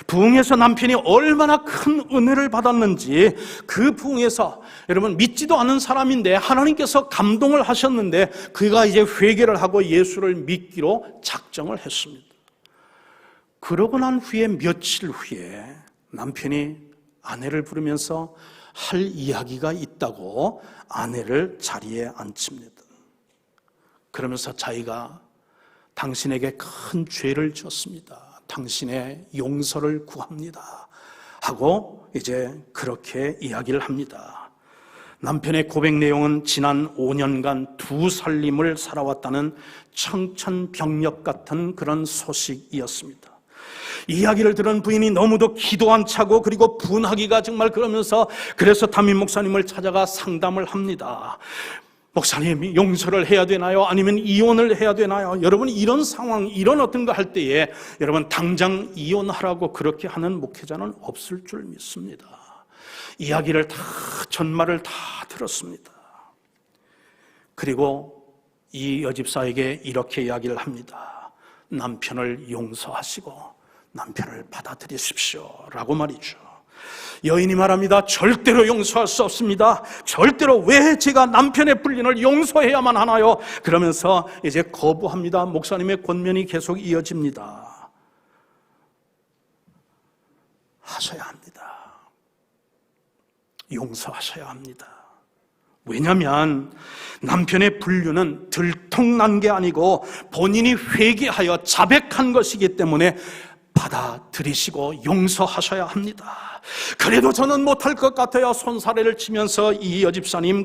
부흥에서 남편이 얼마나 큰 은혜를 받았는지, 그 부흥에서 여러분 믿지도 않은 사람인데 하나님께서 감동을 하셨는데, 그가 이제 회개를 하고 예수를 믿기로 작정을 했습니다. 그러고 난 후에 며칠 후에 남편이 아내를 부르면서 할 이야기가 있다고 아내를 자리에 앉힙니다. 그러면서 자기가 당신에게 큰 죄를 졌습니다. 당신의 용서를 구합니다 하고 이제 그렇게 이야기를 합니다. 남편의 고백 내용은 지난 5년간 두 살림을 살아왔다는 청천벽력 같은 그런 소식이었습니다. 이야기를 들은 부인이 너무도 기도 안 차고 그리고 분하기가 정말 그러면서, 그래서 담임 목사님을 찾아가 상담을 합니다. 목사님, 용서를 해야 되나요? 아니면 이혼을 해야 되나요? 여러분, 이런 상황, 이런 어떤 거 할 때에 여러분 당장 이혼하라고 그렇게 하는 목회자는 없을 줄 믿습니다. 이야기를 다, 전말을 다 들었습니다. 그리고 이 여집사에게 이렇게 이야기를 합니다. 남편을 용서하시고 남편을 받아들이십시오 라고 말이죠. 여인이 말합니다. 절대로 용서할 수 없습니다. 절대로 왜 제가 남편의 불륜을 용서해야만 하나요? 그러면서 이제 거부합니다. 목사님의 권면이 계속 이어집니다. 하셔야 합니다. 용서하셔야 합니다. 왜냐하면 남편의 불륜은 들통난 게 아니고 본인이 회개하여 자백한 것이기 때문에 받아들이시고 용서하셔야 합니다. 그래도 저는 못할 것 같아요. 손사래를 치면서 이 여집사님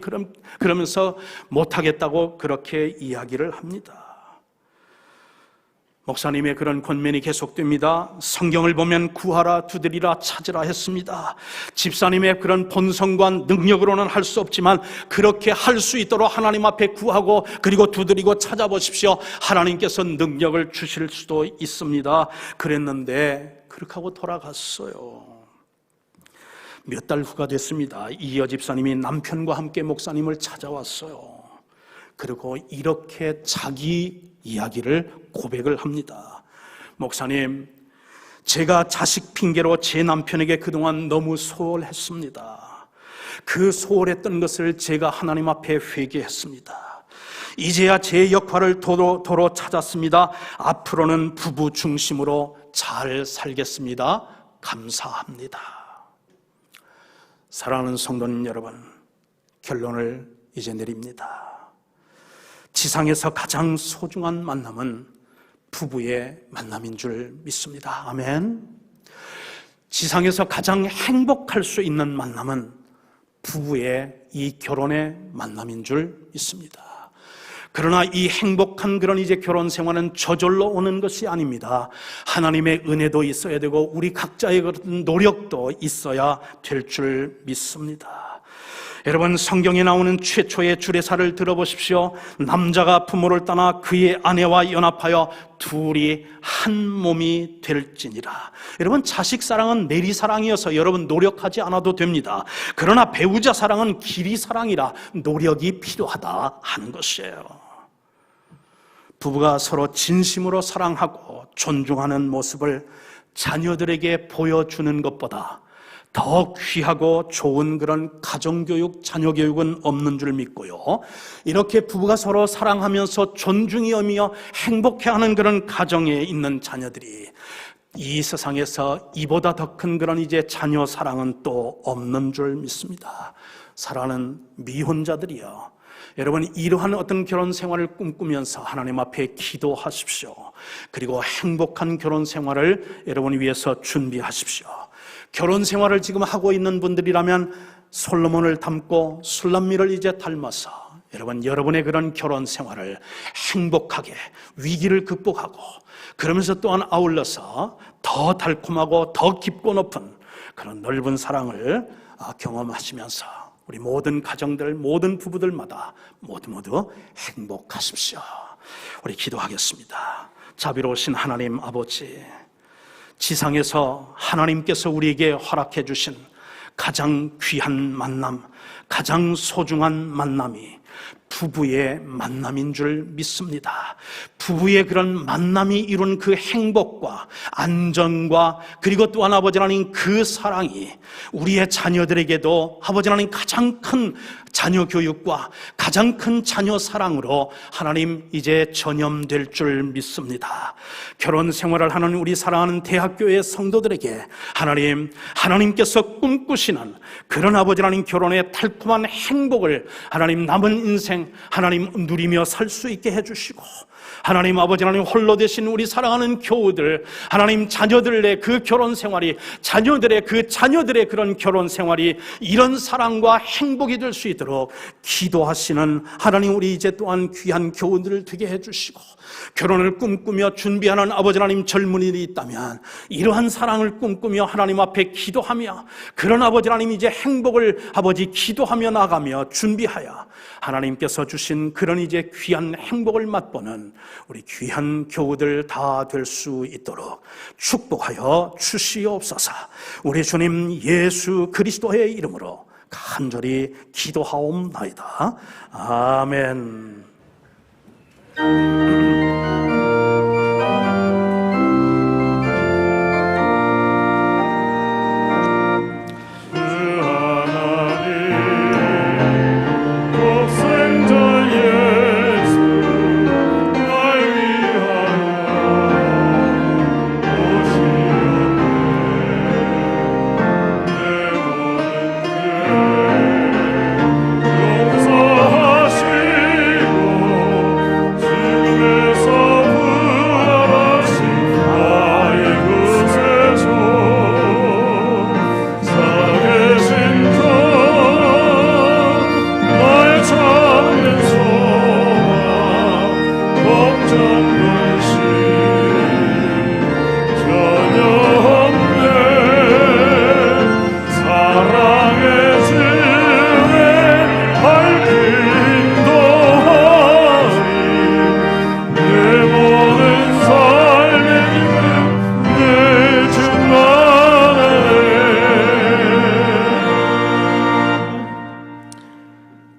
그러면서 못하겠다고 그렇게 이야기를 합니다. 목사님의 그런 권면이 계속됩니다. 성경을 보면 구하라, 두드리라, 찾으라 했습니다. 집사님의 그런 본성과 능력으로는 할 수 없지만 그렇게 할 수 있도록 하나님 앞에 구하고 그리고 두드리고 찾아보십시오. 하나님께서 능력을 주실 수도 있습니다. 그랬는데 그렇게 하고 돌아갔어요. 몇 달 후가 됐습니다. 이 여집사님이 남편과 함께 목사님을 찾아왔어요. 그리고 이렇게 자기 이야기를 고백을 합니다. 목사님, 제가 자식 핑계로 제 남편에게 그동안 너무 소홀했습니다. 그 소홀했던 것을 제가 하나님 앞에 회개했습니다. 이제야 제 역할을 도로 찾았습니다. 앞으로는 부부 중심으로 잘 살겠습니다. 감사합니다. 사랑하는 성도님 여러분, 결론을 이제 내립니다. 지상에서 가장 소중한 만남은 부부의 만남인 줄 믿습니다. 아멘. 지상에서 가장 행복할 수 있는 만남은 부부의 이 결혼의 만남인 줄 믿습니다. 그러나 이 행복한 그런 이제 결혼 생활은 저절로 오는 것이 아닙니다. 하나님의 은혜도 있어야 되고 우리 각자의 그런 노력도 있어야 될 줄 믿습니다. 여러분, 성경에 나오는 최초의 주례사를 들어보십시오. 남자가 부모를 떠나 그의 아내와 연합하여 둘이 한 몸이 될지니라. 여러분, 자식 사랑은 내리 사랑이어서 여러분 노력하지 않아도 됩니다. 그러나 배우자 사랑은 길이 사랑이라 노력이 필요하다 하는 것이에요. 부부가 서로 진심으로 사랑하고 존중하는 모습을 자녀들에게 보여주는 것보다 더 귀하고 좋은 그런 가정교육, 자녀교육은 없는 줄 믿고요. 이렇게 부부가 서로 사랑하면서 존중이 여미며 행복해하는 그런 가정에 있는 자녀들이 이 세상에서 이보다 더 큰 그런 이제 자녀 사랑은 또 없는 줄 믿습니다. 사랑하는 미혼자들이요, 여러분, 이러한 어떤 결혼 생활을 꿈꾸면서 하나님 앞에 기도하십시오. 그리고 행복한 결혼 생활을 여러분 위해서 준비하십시오. 결혼 생활을 지금 하고 있는 분들이라면 솔로몬을 닮고 술람미를 이제 닮아서 여러분의 그런 결혼 생활을 행복하게, 위기를 극복하고, 그러면서 또한 아울러서 더 달콤하고 더 깊고 높은 그런 넓은 사랑을 경험하시면서 우리 모든 가정들, 모든 부부들마다 모두 행복하십시오. 우리 기도하겠습니다. 자비로우신 하나님 아버지, 지상에서 하나님께서 우리에게 허락해 주신 가장 귀한 만남, 가장 소중한 만남이 부부의 만남인 줄 믿습니다. 부부의 그런 만남이 이룬 그 행복과 안정과, 그리고 또한 아버지 하나님 그 사랑이 우리의 자녀들에게도 아버지 하나님 가장 큰 자녀 교육과 가장 큰 자녀 사랑으로 하나님 이제 전염될 줄 믿습니다. 결혼 생활을 하는 우리 사랑하는 대학교의 성도들에게 하나님께서 꿈꾸시는 그런 아버지 하나님 결혼의 달콤한 행복을 하나님 남은 인생 하나님 누리며 살 수 있게 해주시고, 하나님 아버지 하나님 홀로 되신 우리 사랑하는 교우들, 하나님 자녀들의 그 결혼 생활이, 자녀들의 그런 결혼 생활이 이런 사랑과 행복이 될 수 있도록 기도하시는 하나님, 우리 이제 또한 귀한 교우들을 되게 해주시고, 결혼을 꿈꾸며 준비하는 아버지 하나님 젊은이들이 있다면 이러한 사랑을 꿈꾸며 하나님 앞에 기도하며, 그런 아버지 하나님 이제 행복을 아버지 기도하며 나가며 준비하여 하나님께서 주신 그런 이제 귀한 행복을 맛보는 우리 귀한 교우들 다 될 수 있도록 축복하여 주시옵소서. 우리 주님 예수 그리스도의 이름으로 간절히 기도하옵나이다. 아멘.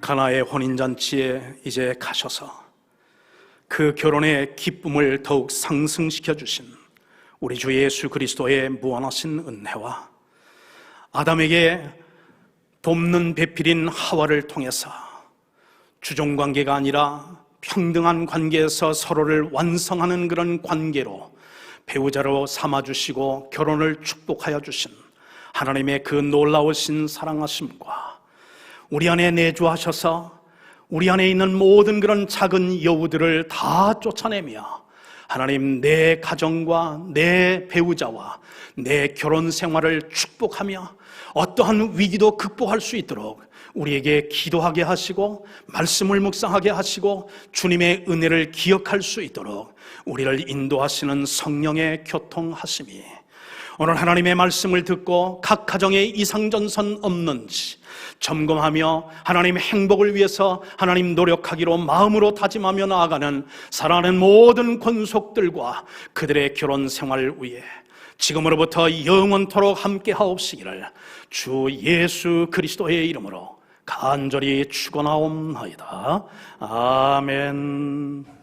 가나의 혼인잔치에 이제 가셔서 그 결혼의 기쁨을 더욱 상승시켜 주신 우리 주 예수 그리스도의 무한하신 은혜와 아담에게 돕는 배필인 하와를 통해서 주종관계가 아니라 평등한 관계에서 서로를 완성하는 그런 관계로 배우자로 삼아주시고 결혼을 축복하여 주신 하나님의 그 놀라우신 사랑하심과 우리 안에 내주하셔서 우리 안에 있는 모든 그런 작은 여우들을 다 쫓아내며 하나님 내 가정과 내 배우자와 내 결혼 생활을 축복하며 어떠한 위기도 극복할 수 있도록 우리에게 기도하게 하시고 말씀을 묵상하게 하시고 주님의 은혜를 기억할 수 있도록 우리를 인도하시는 성령의 교통하심이 오늘 하나님의 말씀을 듣고 각 가정에 이상전선 없는지 점검하며 하나님 행복을 위해서 하나님 노력하기로 마음으로 다짐하며 나아가는 사랑하는 모든 권속들과 그들의 결혼 생활을 위해 지금으로부터 영원토록 함께 하옵시기를 주 예수 그리스도의 이름으로 간절히 축원하옵나이다. 아멘.